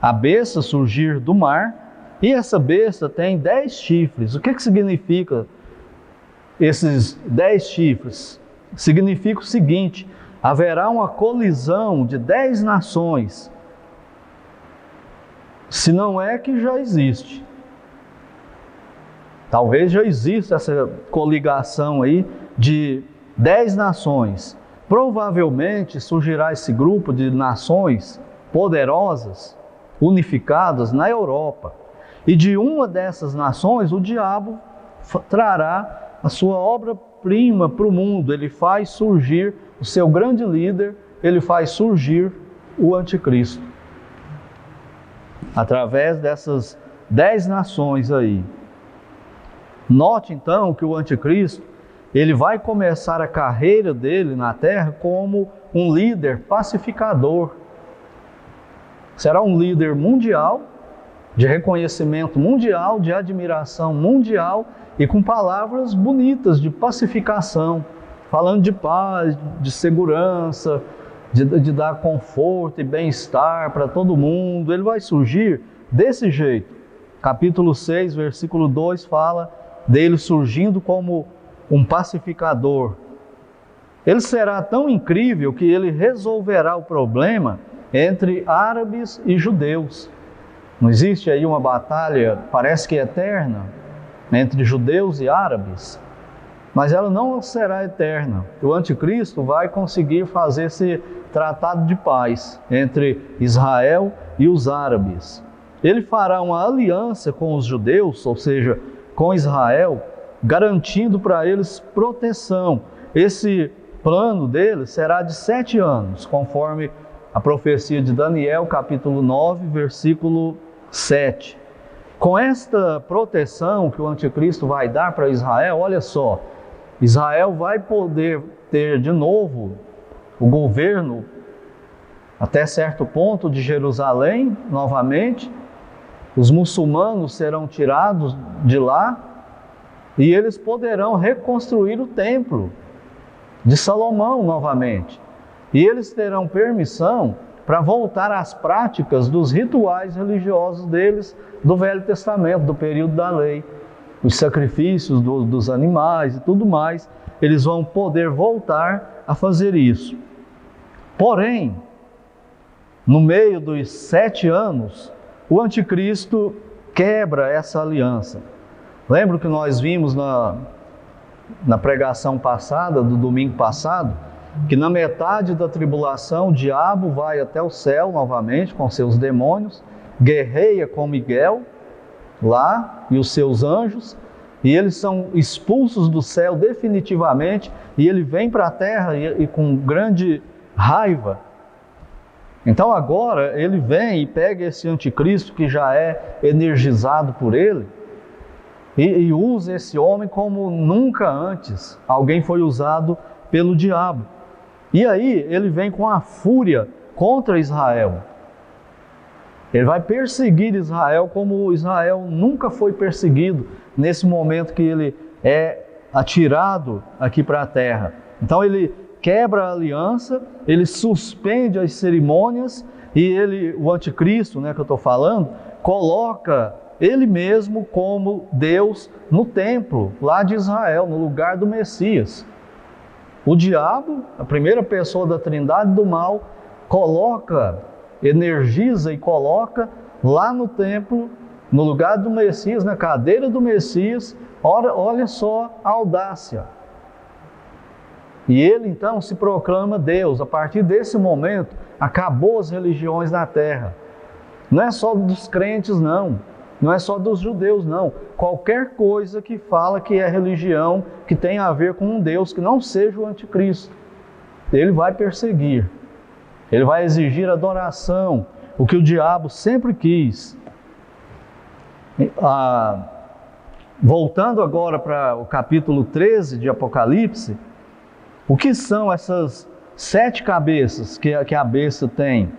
a besta surgir do mar, e essa besta tem 10 chifres. O que significa esses 10 chifres? Significa o seguinte: haverá uma colisão de 10 nações, se não é que já existe. Talvez já exista essa coligação aí de 10 nações. Provavelmente surgirá esse grupo de nações poderosas, unificadas na Europa. E de uma dessas nações, o diabo trará a sua obra-prima para o mundo. Ele faz surgir o seu grande líder, ele faz surgir o anticristo. Através dessas 10 nações aí. Note então que o anticristo, ele vai começar a carreira dele na terra como um líder pacificador. Será um líder mundial, de reconhecimento mundial, de admiração mundial e com palavras bonitas de pacificação, falando de paz, de segurança, de dar conforto e bem-estar para todo mundo. Ele vai surgir desse jeito. Capítulo 6, versículo 2 fala dele surgindo como um pacificador. Ele será tão incrível que ele resolverá o problema entre árabes e judeus. Não existe aí uma batalha, parece que eterna, entre judeus e árabes, mas ela não será eterna. O anticristo vai conseguir fazer esse tratado de paz entre Israel e os árabes. Ele fará uma aliança com os judeus, ou seja, com Israel, garantindo para eles proteção. Esse plano dele será de 7 anos, conforme a profecia de Daniel, capítulo 9, versículo 7. Com esta proteção que o anticristo vai dar para Israel, olha só, Israel vai poder ter de novo o governo até certo ponto de Jerusalém, novamente. Os muçulmanos serão tirados de lá e eles poderão reconstruir o templo de Salomão novamente. E eles terão permissão para voltar às práticas dos rituais religiosos deles do Velho Testamento, do período da lei. Os sacrifícios dos animais e tudo mais, eles vão poder voltar a fazer isso. Porém, no meio dos 7 anos, o anticristo quebra essa aliança. Lembra que nós vimos na pregação passada, do domingo passado, que na metade da tribulação o diabo vai até o céu novamente com seus demônios, guerreia com Miguel lá e os seus anjos, e eles são expulsos do céu definitivamente, e ele vem para a terra e com grande raiva. Então agora ele vem e pega esse anticristo que já é energizado por ele e usa esse homem como nunca antes alguém foi usado pelo diabo. E aí ele vem com a fúria contra Israel. Ele vai perseguir Israel como Israel nunca foi perseguido nesse momento que ele é atirado aqui para a terra. Então ele quebra a aliança, ele suspende as cerimônias e o anticristo, que eu estou falando, coloca ele mesmo como Deus no templo lá de Israel, no lugar do Messias. O diabo, a primeira pessoa da trindade do mal, energiza e coloca lá no templo, no lugar do Messias, na cadeira do Messias. Olha só a audácia. E ele então se proclama Deus. A partir desse momento, acabou as religiões na terra. Não é só dos crentes, não. Não é só dos judeus, não. Qualquer coisa que fala que é religião, que tem a ver com um Deus que não seja o anticristo, ele vai perseguir. Ele vai exigir adoração, o que o diabo sempre quis. Voltando agora para o capítulo 13 de Apocalipse, o que são essas 7 cabeças que a besta tem?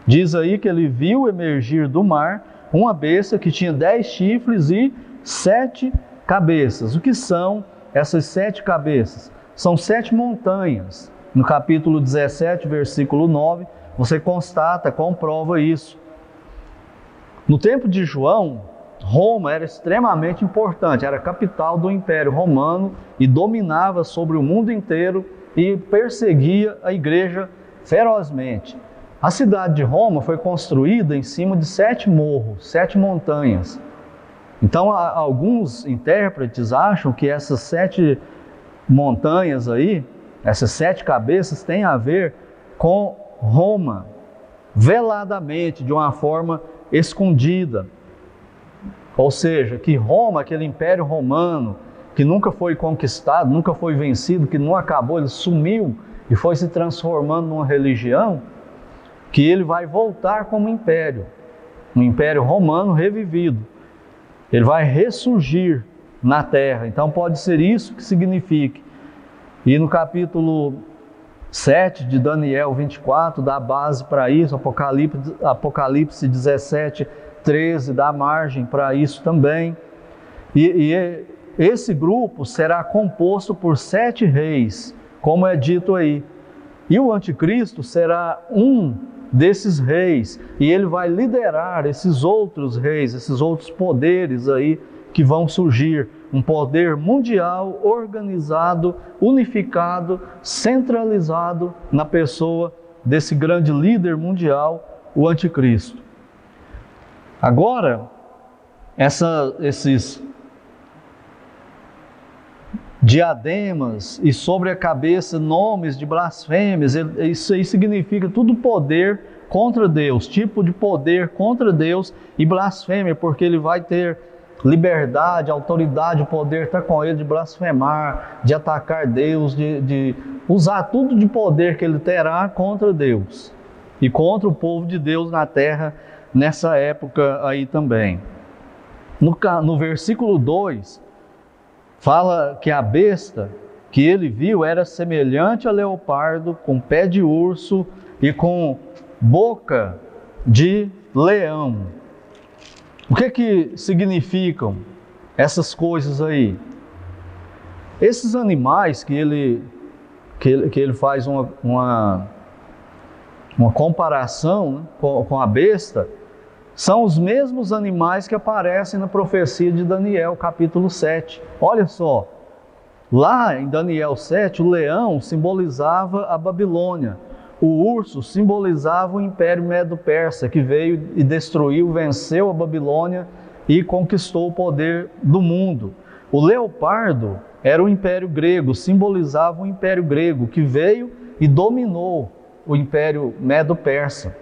Diz aí que ele viu emergir do mar uma besta que tinha 10 chifres e 7 cabeças. O que são essas 7 cabeças? São 7 montanhas. No capítulo 17, versículo 9, você comprova isso. No tempo de João, Roma era extremamente importante, era a capital do Império Romano e dominava sobre o mundo inteiro e perseguia a igreja ferozmente. A cidade de Roma foi construída em cima de 7 morros, 7 montanhas. Então, alguns intérpretes acham que essas 7 montanhas aí, essas 7 cabeças, têm a ver com Roma, veladamente, de uma forma escondida. Ou seja, que Roma, aquele império romano, que nunca foi conquistado, nunca foi vencido, que não acabou, ele sumiu e foi se transformando numa religião, que ele vai voltar como império, um império romano revivido. Ele vai ressurgir na terra. Então pode ser isso que signifique. E no capítulo 7 de Daniel 24, dá base para isso, Apocalipse 17, 13, dá margem para isso também. E esse grupo será composto por 7 reis, como é dito aí. E o anticristo será um desses reis, e ele vai liderar esses outros reis, esses outros poderes aí que vão surgir. um poder mundial, organizado, unificado, centralizado na pessoa desse grande líder mundial, o anticristo. Agora, esses diademas e sobre a cabeça nomes de blasfêmias, isso aí significa tudo poder contra Deus, tipo de poder contra Deus e blasfêmia, porque ele vai ter liberdade, autoridade, o poder está com ele de blasfemar, de atacar Deus, de usar tudo de poder que ele terá contra Deus e contra o povo de Deus na terra nessa época aí também. No versículo 2, fala que a besta que ele viu era semelhante a leopardo, com pé de urso e com boca de leão. O que significam essas coisas aí? Esses animais que ele faz uma comparação, né, com a besta, são os mesmos animais que aparecem na profecia de Daniel, capítulo 7. Olha só, lá em Daniel 7, o leão simbolizava a Babilônia. O urso simbolizava o Império Medo-Persa, que veio e destruiu, venceu a Babilônia e conquistou o poder do mundo. O leopardo era o Império Grego, simbolizava o Império Grego, que veio e dominou o Império Medo-Persa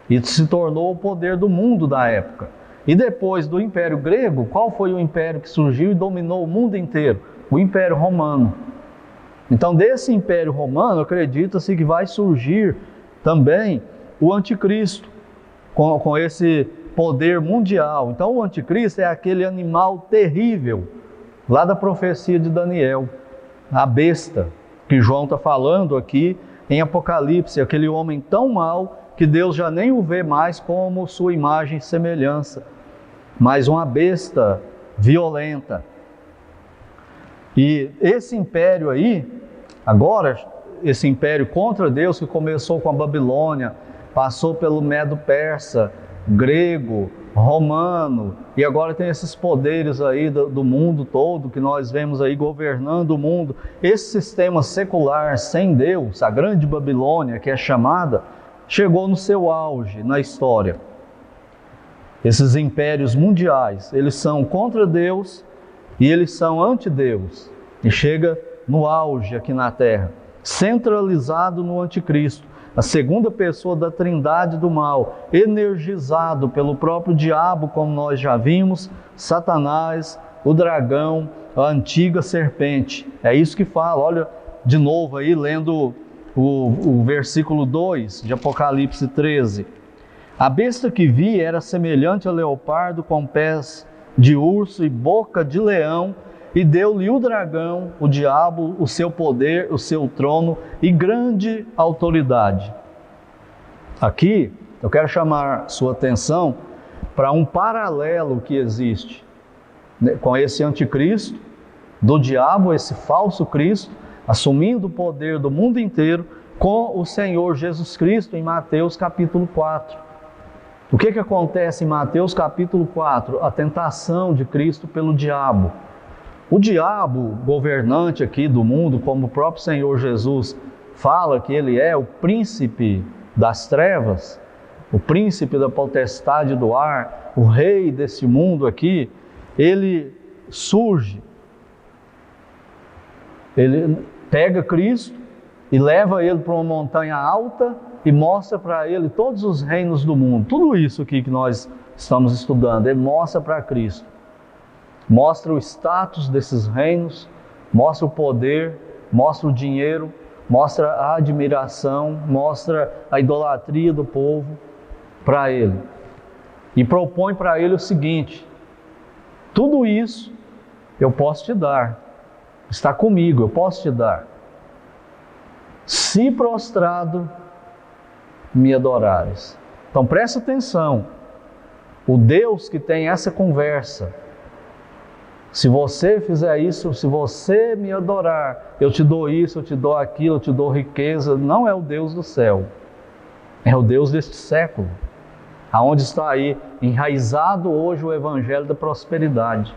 e se tornou o poder do mundo da época. E depois do Império Grego, qual foi o império que surgiu e dominou o mundo inteiro? O Império Romano. Então, desse Império Romano, acredita-se que vai surgir também o Anticristo, com esse poder mundial. Então, o Anticristo é aquele animal terrível, lá da profecia de Daniel, a besta, que João está falando aqui em Apocalipse, aquele homem tão mau que Deus já nem o vê mais como sua imagem e semelhança, mas uma besta violenta. E esse império aí, agora, esse império contra Deus que começou com a Babilônia, passou pelo Medo-Persa, grego, romano, e agora tem esses poderes aí do mundo todo que nós vemos aí governando o mundo. Esse sistema secular sem Deus, a grande Babilônia que é chamada, chegou no seu auge na história. Esses impérios mundiais, eles são contra Deus e eles são anti-Deus. E chega no auge aqui na Terra, centralizado no Anticristo, a segunda pessoa da trindade do mal, energizado pelo próprio diabo, como nós já vimos, Satanás, o dragão, a antiga serpente. É isso que fala, olha de novo aí, lendo o versículo 2 de Apocalipse 13. A besta que vi era semelhante a leopardo, com pés de urso e boca de leão, e deu-lhe o dragão, o diabo, o seu poder, o seu trono e grande autoridade. Aqui eu quero chamar sua atenção para um paralelo que existe, né, com esse anticristo, do diabo, esse falso Cristo, assumindo o poder do mundo inteiro, com o Senhor Jesus Cristo em Mateus capítulo 4. O que acontece em Mateus capítulo 4? A tentação de Cristo pelo diabo. O diabo, governante aqui do mundo, como o próprio Senhor Jesus fala que ele é o príncipe das trevas, o príncipe da potestade do ar, o rei desse mundo aqui, ele surge, ele pega Cristo e leva ele para uma montanha alta e mostra para ele todos os reinos do mundo. Tudo isso aqui que nós estamos estudando, ele mostra para Cristo. Mostra o status desses reinos, mostra o poder, mostra o dinheiro, mostra a admiração, mostra a idolatria do povo para ele. E propõe para ele o seguinte: tudo isso eu posso te dar, está comigo, eu posso te dar, se prostrado me adorares. Então presta atenção, o Deus que tem essa conversa, se você fizer isso, se você me adorar, eu te dou isso, eu te dou aquilo, eu te dou riqueza, não é o Deus do céu, é o Deus deste século, aonde está aí enraizado hoje o evangelho da prosperidade.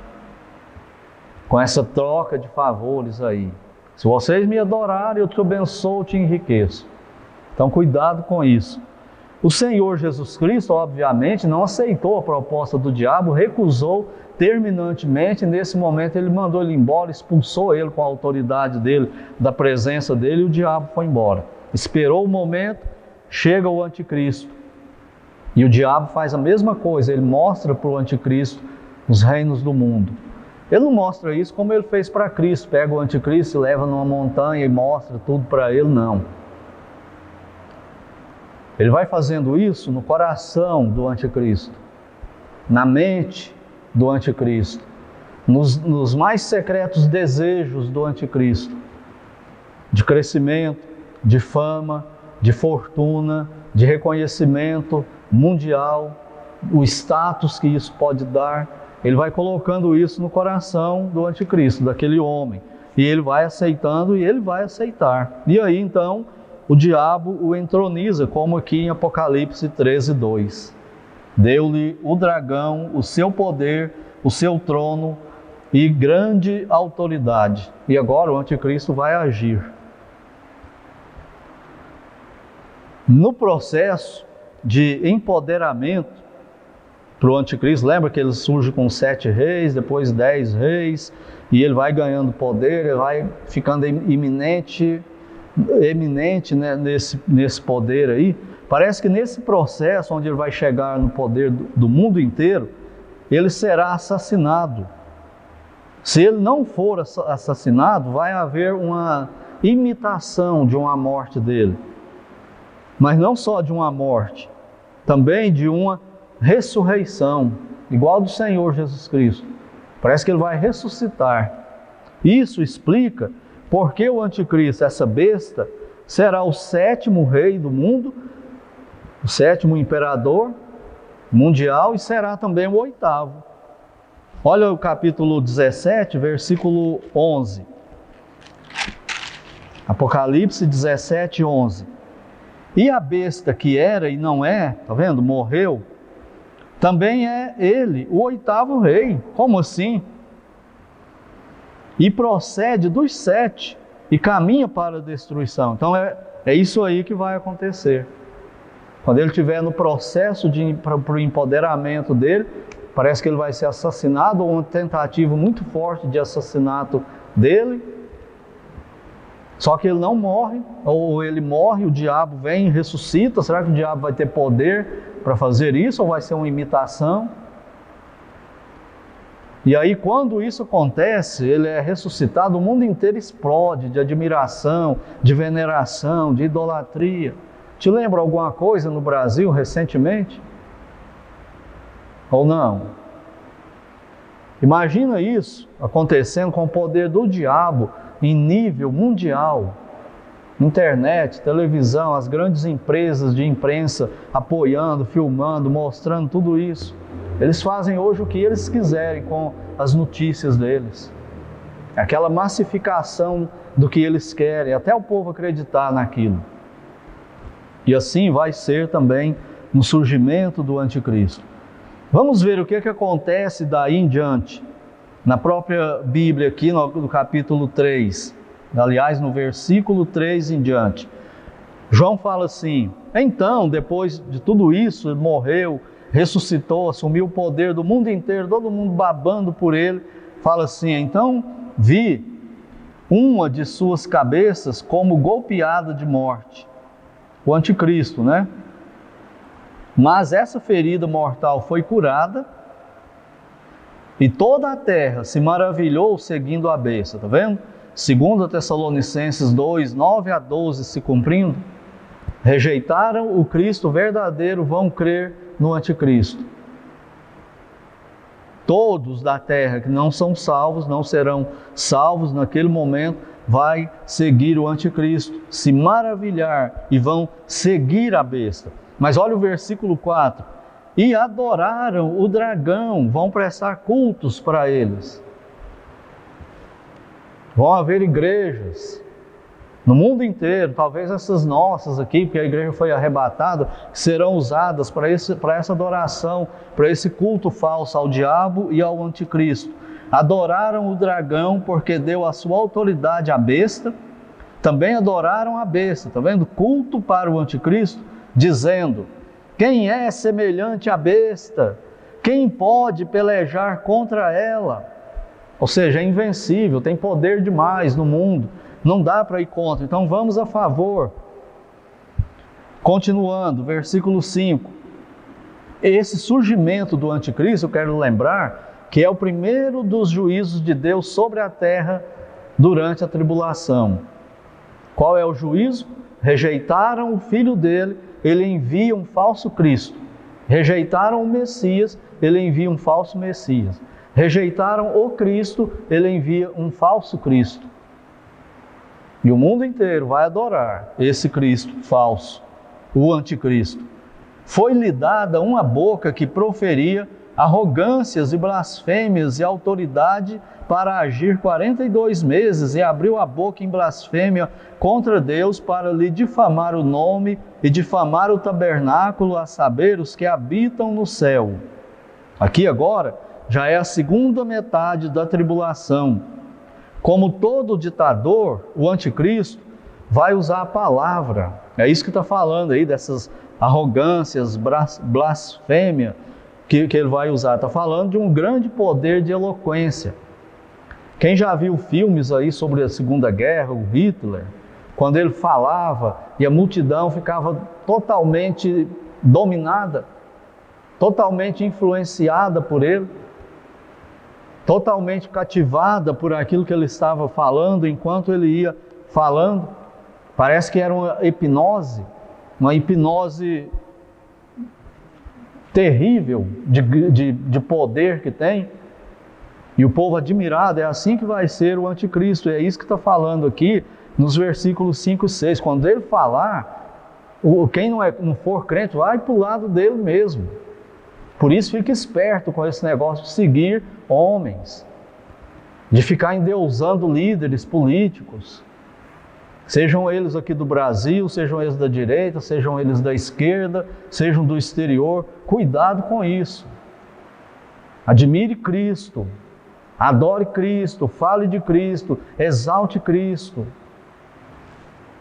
com essa troca de favores aí. Se vocês me adorarem, eu te abençoo, te enriqueço. Então cuidado com isso. O Senhor Jesus Cristo, obviamente, não aceitou a proposta do diabo, recusou terminantemente. Nesse momento ele mandou ele embora, expulsou ele com a autoridade dele, da presença dele, e o diabo foi embora. Esperou o momento, chega o anticristo. E o diabo faz a mesma coisa, ele mostra para o anticristo os reinos do mundo. Ele não mostra isso como ele fez para Cristo, pega o anticristo, leva numa montanha e mostra tudo para ele, não. Ele vai fazendo isso no coração do anticristo, na mente do anticristo, nos mais secretos desejos do anticristo, de crescimento, de fama, de fortuna, de reconhecimento mundial, o status que isso pode dar. Ele vai colocando isso no coração do anticristo, daquele homem, e ele vai aceitando e ele vai aceitar. E aí então o diabo o entroniza, como aqui em Apocalipse 13:2. Deu-lhe o dragão o seu poder, o seu trono e grande autoridade. E agora o anticristo vai agir. No processo de empoderamento para o anticristo, lembra que ele surge com 7 reis, depois 10 reis, e ele vai ganhando poder, ele vai ficando eminente, né, nesse poder aí. Parece que nesse processo, onde ele vai chegar no poder do mundo inteiro, ele será assassinado. Se ele não for assassinado, vai haver uma imitação de uma morte dele. Mas não só de uma morte, também de uma ressurreição, igual do Senhor Jesus Cristo. Parece que ele vai ressuscitar. Isso explica porque o anticristo, essa besta, será o 7º rei do mundo, o 7º imperador mundial, e será também o 8º. Olha o capítulo 17, versículo 11. Apocalipse 17, 11. E a besta que era e não é, tá vendo? Morreu. Também é ele, o 8º rei. Como assim? E procede dos 7 e caminha para a destruição. Então é isso aí que vai acontecer. Quando ele estiver no processo para o empoderamento dele, parece que ele vai ser assassinado, ou uma tentativa muito forte de assassinato dele. Só que ele não morre, ou ele morre, o diabo vem e ressuscita. Será que o diabo vai ter poder para fazer isso, ou vai ser uma imitação? E aí, quando isso acontece, ele é ressuscitado, o mundo inteiro explode de admiração, de veneração, de idolatria. Te lembra alguma coisa no Brasil recentemente? Ou não? Imagina isso acontecendo com o poder do diabo em nível mundial. Internet, televisão, as grandes empresas de imprensa apoiando, filmando, mostrando tudo isso. Eles fazem hoje o que eles quiserem com as notícias deles. Aquela massificação do que eles querem, até o povo acreditar naquilo. E assim vai ser também no surgimento do anticristo. Vamos ver o que acontece daí em diante. Na própria Bíblia aqui, no capítulo 3, aliás, no versículo 3 em diante. João fala assim: então, depois de tudo isso, ele morreu, ressuscitou, assumiu o poder do mundo inteiro, todo mundo babando por ele. Fala assim: então vi uma de suas cabeças como golpeada de morte. O anticristo, né? Mas essa ferida mortal foi curada, e toda a terra se maravilhou seguindo a besta, tá vendo? 2 Tessalonicenses 2, 9 a 12 se cumprindo. Rejeitaram o Cristo verdadeiro, vão crer no anticristo. Todos da terra que não são salvos, não serão salvos naquele momento, vai seguir o anticristo, se maravilhar e vão seguir a besta. Mas olha o versículo 4. E adoraram o dragão, vão prestar cultos para eles. Vão haver igrejas no mundo inteiro, talvez essas nossas aqui, porque a igreja foi arrebatada, serão usadas para essa adoração, para esse culto falso ao diabo e ao anticristo. adoraram o dragão porque deu a sua autoridade à besta, também adoraram a besta, está vendo? Culto para o anticristo, dizendo: quem é semelhante à besta? Quem pode pelejar contra ela? Ou seja, é invencível, tem poder demais no mundo, não dá para ir contra, então vamos a favor. Continuando, versículo 5. Esse surgimento do anticristo, eu quero lembrar que é o primeiro dos juízos de Deus sobre a terra durante a tribulação. Qual é o juízo? Rejeitaram o filho dele, ele envia um falso Cristo. Rejeitaram o Messias, ele envia um falso Messias. Rejeitaram o Cristo, ele envia um falso Cristo. E o mundo inteiro vai adorar esse Cristo falso, o anticristo. Foi-lhe dada uma boca que proferia arrogâncias e blasfêmias e autoridade para agir 42 meses, e abriu a boca em blasfêmia contra Deus para lhe difamar o nome e difamar o tabernáculo, a saber, os que habitam no céu. Aqui agora já é a segunda metade da tribulação. Como todo ditador, o anticristo vai usar a palavra. É isso que está falando aí, dessas arrogâncias, blasfêmia que ele vai usar. Está falando de um grande poder de eloquência. Quem já viu filmes aí sobre a Segunda Guerra, o Hitler, quando ele falava e a multidão ficava totalmente dominada, totalmente influenciada por ele, totalmente cativada por aquilo que ele estava falando enquanto ele ia falando. Parece que era uma hipnose terrível de poder que tem. E o povo admirado, é assim que vai ser o anticristo. É isso que está falando aqui nos versículos 5 e 6. Quando ele falar, quem não for crente vai para o lado dele mesmo. Por isso fique esperto com esse negócio de seguir homens, de ficar endeusando líderes políticos, sejam eles aqui do Brasil, sejam eles da direita, sejam eles da esquerda, sejam do exterior. Cuidado com isso. Admire Cristo, adore Cristo, fale de Cristo, exalte Cristo.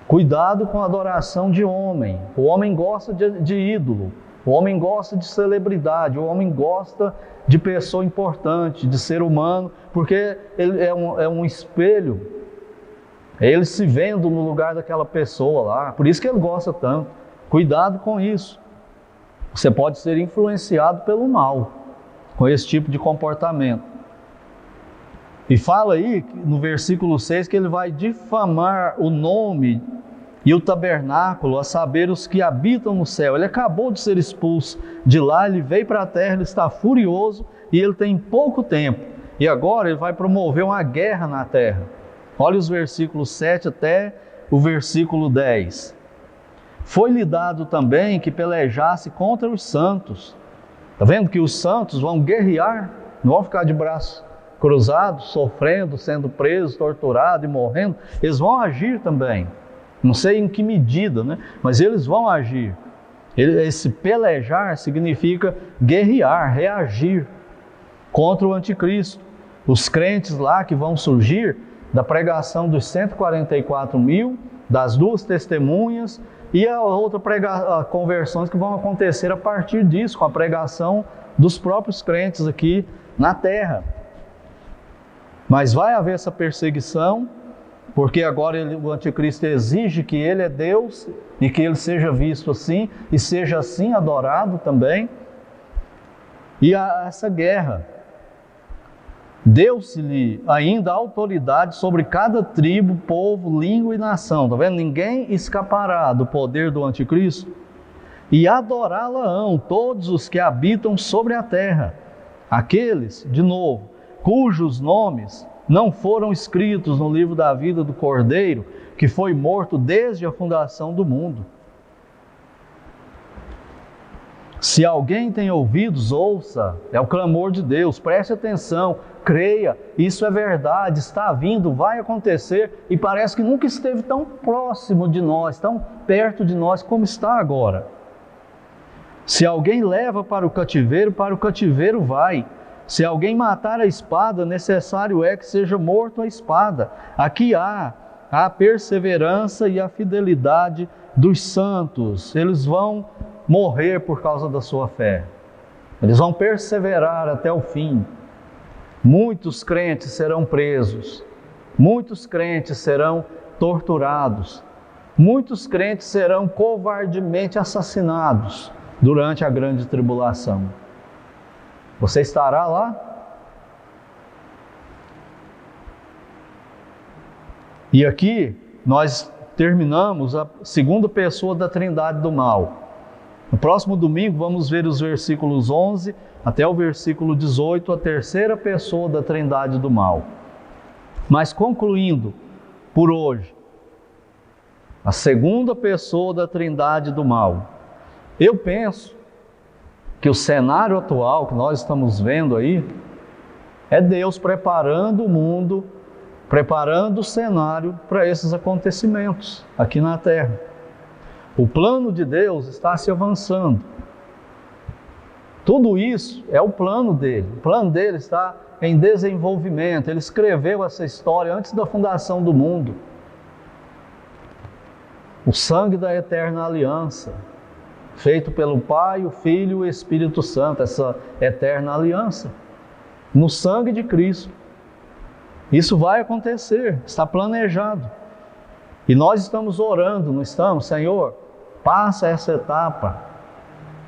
Cuidado com a adoração de homem. O homem gosta de ídolo, o homem gosta de celebridade, o homem gosta de pessoa importante, de ser humano, porque ele é um espelho. É ele se vendo no lugar daquela pessoa lá. Por isso que ele gosta tanto. Cuidado com isso. Você pode ser influenciado pelo mal com esse tipo de comportamento. E fala aí no versículo 6 que ele vai difamar o nome e o tabernáculo, a saber, os que habitam no céu. Ele acabou de ser expulso de lá, ele veio para a terra, ele está furioso e ele tem pouco tempo. E agora ele vai promover uma guerra na terra. Olha os versículos 7 até o versículo 10. Foi-lhe dado também que pelejasse contra os santos. Está vendo que os santos vão guerrear, não vão ficar de braços cruzados, sofrendo, sendo presos, torturados e morrendo. Eles vão agir também. Não sei em que medida, né? Mas eles vão agir. Esse pelejar significa guerrear, reagir contra o anticristo. Os crentes lá que vão surgir da pregação dos 144 mil, das duas testemunhas e a outra conversões que vão acontecer a partir disso, com a pregação dos próprios crentes aqui na terra. Mas vai haver essa perseguição, porque agora o anticristo exige que ele é Deus e que ele seja visto assim e seja assim adorado também. E há essa guerra. Deu-se-lhe ainda autoridade sobre cada tribo, povo, língua e nação. Está vendo? Ninguém escapará do poder do anticristo. E adorá-la-ão todos os que habitam sobre a terra. Aqueles, de novo, cujos nomes não foram escritos no livro da vida do Cordeiro, que foi morto desde a fundação do mundo. Se alguém tem ouvidos, ouça. É o clamor de Deus. Preste atenção, creia. Isso é verdade, está vindo, vai acontecer. E parece que nunca esteve tão próximo de nós, tão perto de nós como está agora. Se alguém leva para o cativeiro vai. Se alguém matar a espada, necessário é que seja morto a espada. Aqui há a perseverança e a fidelidade dos santos. Eles vão morrer por causa da sua fé. Eles vão perseverar até o fim. Muitos crentes serão presos. Muitos crentes serão torturados. Muitos crentes serão covardemente assassinados durante a grande tribulação. Você estará lá? E aqui nós terminamos a segunda pessoa da Trindade do mal. No próximo domingo vamos ver os versículos 11 até o versículo 18, a terceira pessoa da Trindade do mal. Mas concluindo por hoje, a segunda pessoa da Trindade do mal. Eu penso que o cenário atual que nós estamos vendo aí é Deus preparando o mundo, preparando o cenário para esses acontecimentos aqui na Terra. O plano de Deus está se avançando. Tudo isso é o plano dele. O plano dele está em desenvolvimento. Ele escreveu essa história antes da fundação do mundo. O sangue da eterna aliança, feito pelo Pai, o Filho e o Espírito Santo, essa eterna aliança, no sangue de Cristo. Isso vai acontecer, está planejado. E nós estamos orando, não estamos? Senhor, passa essa etapa.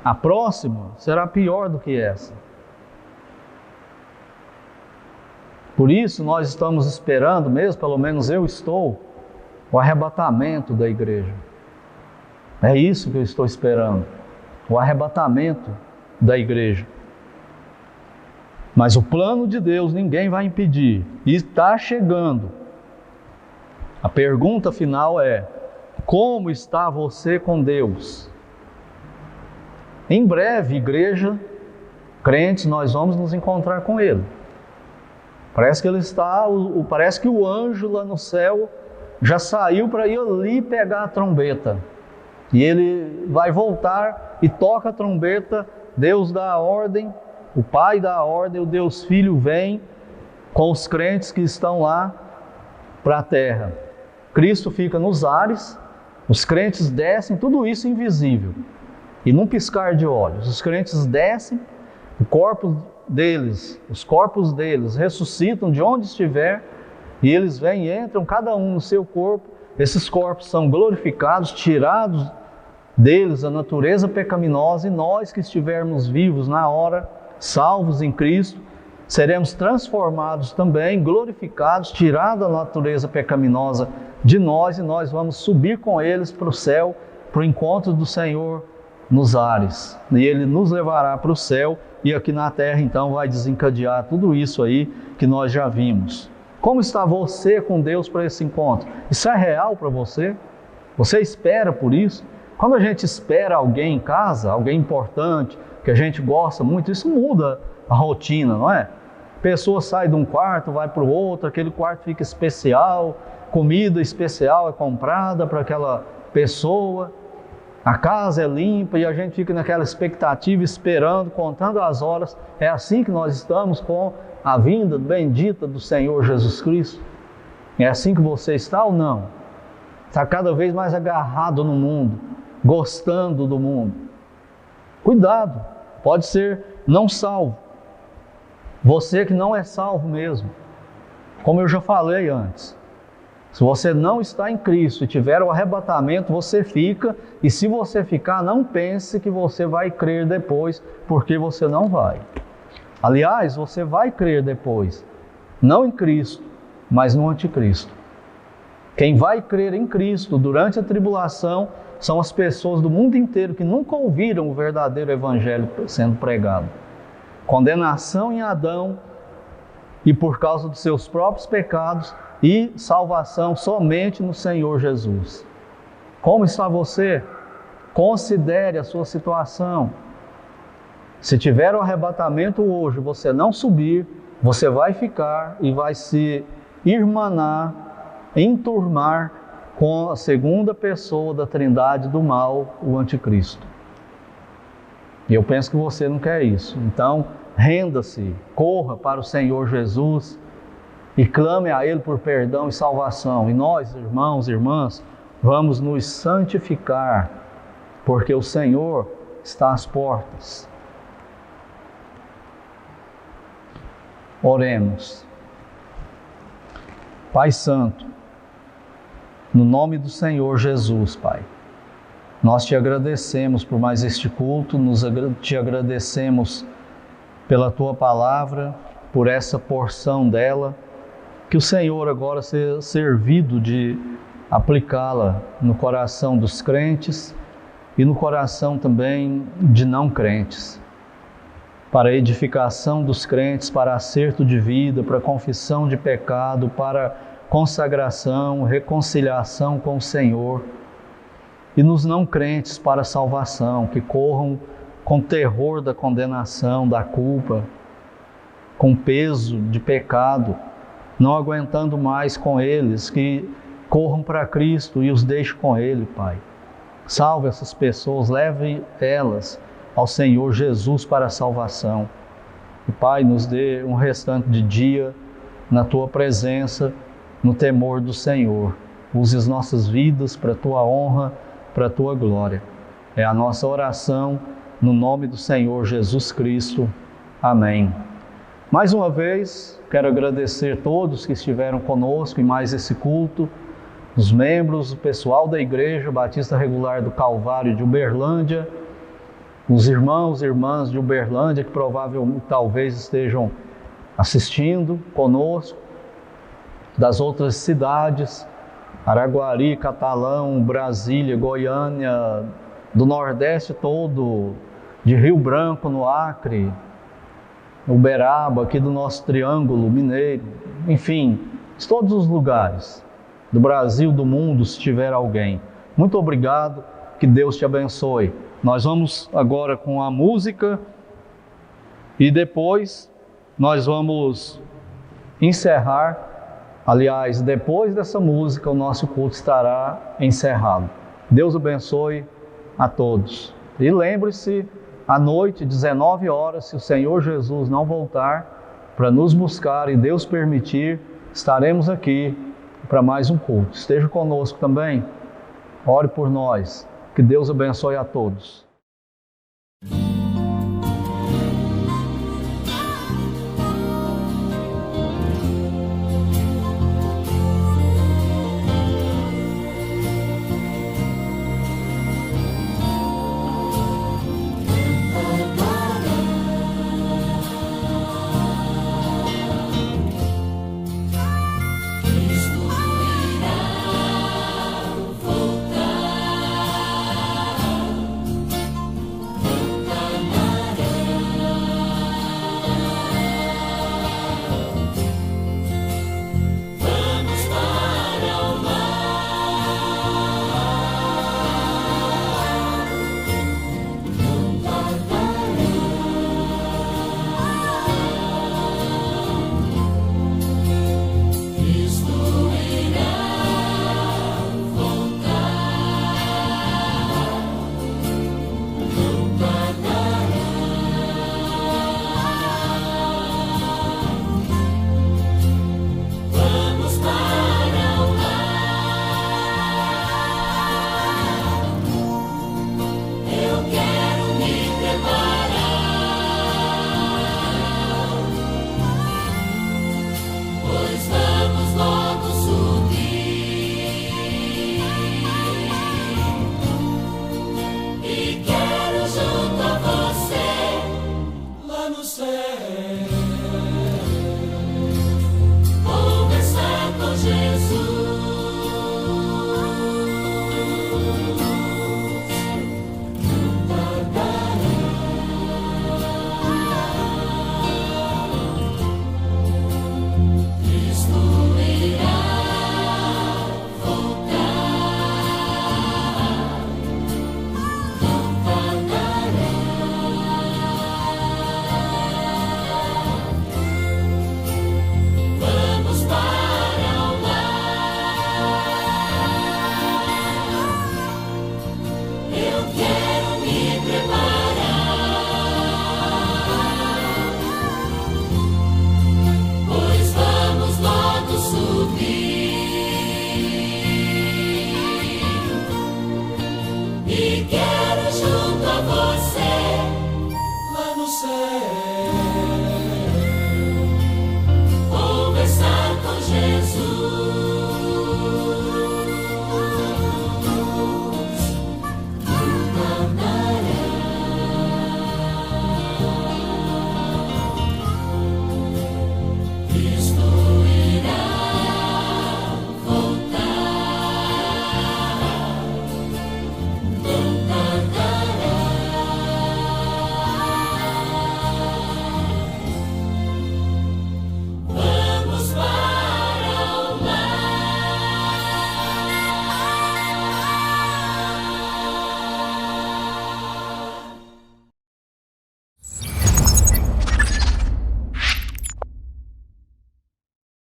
A próxima será pior do que essa. Por isso nós estamos esperando mesmo, pelo menos eu estou, o arrebatamento da igreja. É isso que eu estou esperando, o arrebatamento da igreja. Mas o plano de Deus ninguém vai impedir, e está chegando. A pergunta final é: como está você com Deus? Em breve, igreja, crentes, nós vamos nos encontrar com Ele. Parece que Ele está, parece que o anjo lá no céu já saiu para ir ali pegar a trombeta. E ele vai voltar e toca a trombeta, Deus dá a ordem, o Pai dá a ordem, o Deus Filho vem com os crentes que estão lá para a terra. Cristo fica nos ares, os crentes descem, tudo isso invisível. E num piscar de olhos, os crentes descem, os corpos deles ressuscitam de onde estiver, e eles vêm e entram, cada um no seu corpo. Esses corpos são glorificados, tirados deles a natureza pecaminosa, e nós que estivermos vivos na hora, salvos em Cristo, seremos transformados também, glorificados, tirada a natureza pecaminosa de nós, e nós vamos subir com eles para o céu, para o encontro do Senhor nos ares. E Ele nos levará para o céu, e aqui na terra então vai desencadear tudo isso aí que nós já vimos. Como está você com Deus para esse encontro? Isso é real para você? Você espera por isso? Quando a gente espera alguém em casa, alguém importante, que a gente gosta muito, isso muda a rotina, não é? A pessoa sai de um quarto, vai para o outro, aquele quarto fica especial, comida especial é comprada para aquela pessoa, a casa é limpa e a gente fica naquela expectativa, esperando, contando as horas. É assim que nós estamos com a vinda bendita do Senhor Jesus Cristo? É assim que você está ou não? Está cada vez mais agarrado no mundo, gostando do mundo. Cuidado, pode ser não salvo. Você que não é salvo mesmo. Como eu já falei antes, se você não está em Cristo e tiver o arrebatamento, você fica, e se você ficar, não pense que você vai crer depois, porque você não vai. Aliás, você vai crer depois, não em Cristo, mas no anticristo. Quem vai crer em Cristo durante a tribulação são as pessoas do mundo inteiro que nunca ouviram o verdadeiro evangelho sendo pregado. Condenação em Adão, e por causa dos seus próprios pecados, e salvação somente no Senhor Jesus. Como está você? Considere a sua situação. Se tiver o arrebatamento hoje, você não subir, você vai ficar e vai se irmanar, enturmar com a segunda pessoa da Trindade do mal, o anticristo. E eu penso que você não quer isso. Então, renda-se, corra para o Senhor Jesus e clame a Ele por perdão e salvação. E nós, irmãos e irmãs, vamos nos santificar, porque o Senhor está às portas. Oremos. Pai Santo, no nome do Senhor Jesus, Pai, nós te agradecemos por mais este culto, te agradecemos pela Tua palavra, por essa porção dela, que o Senhor agora seja servido de aplicá-la no coração dos crentes e no coração também de não crentes, para a edificação dos crentes, para acerto de vida, para confissão de pecado, para consagração, reconciliação com o Senhor, e nos não crentes para a salvação, que corram com terror da condenação, da culpa, com peso de pecado, não aguentando mais com eles, que corram para Cristo e os deixe com Ele, Pai. Salve essas pessoas, leve elas ao Senhor Jesus para a salvação. E, Pai, nos dê um restante de dia na Tua presença, no temor do Senhor. Use as nossas vidas para a Tua honra, para a Tua glória. É a nossa oração no nome do Senhor Jesus Cristo. Amém. Mais uma vez, quero agradecer a todos que estiveram conosco em mais esse culto, os membros, o pessoal da Igreja Batista Regular do Calvário de Uberlândia, os irmãos e irmãs de Uberlândia que provavelmente talvez estejam assistindo conosco, das outras cidades, Araguari, Catalão, Brasília, Goiânia, do Nordeste todo, de Rio Branco, no Acre, Uberaba, aqui do nosso Triângulo Mineiro, enfim, de todos os lugares do Brasil, do mundo, se tiver alguém. Muito obrigado, que Deus te abençoe. Nós vamos agora com a música e depois nós vamos encerrar. Aliás, depois dessa música, o nosso culto estará encerrado. Deus abençoe a todos. E lembre-se, à noite, 19 horas, se o Senhor Jesus não voltar para nos buscar e Deus permitir, estaremos aqui para mais um culto. Esteja conosco também. Ore por nós. Que Deus abençoe a todos.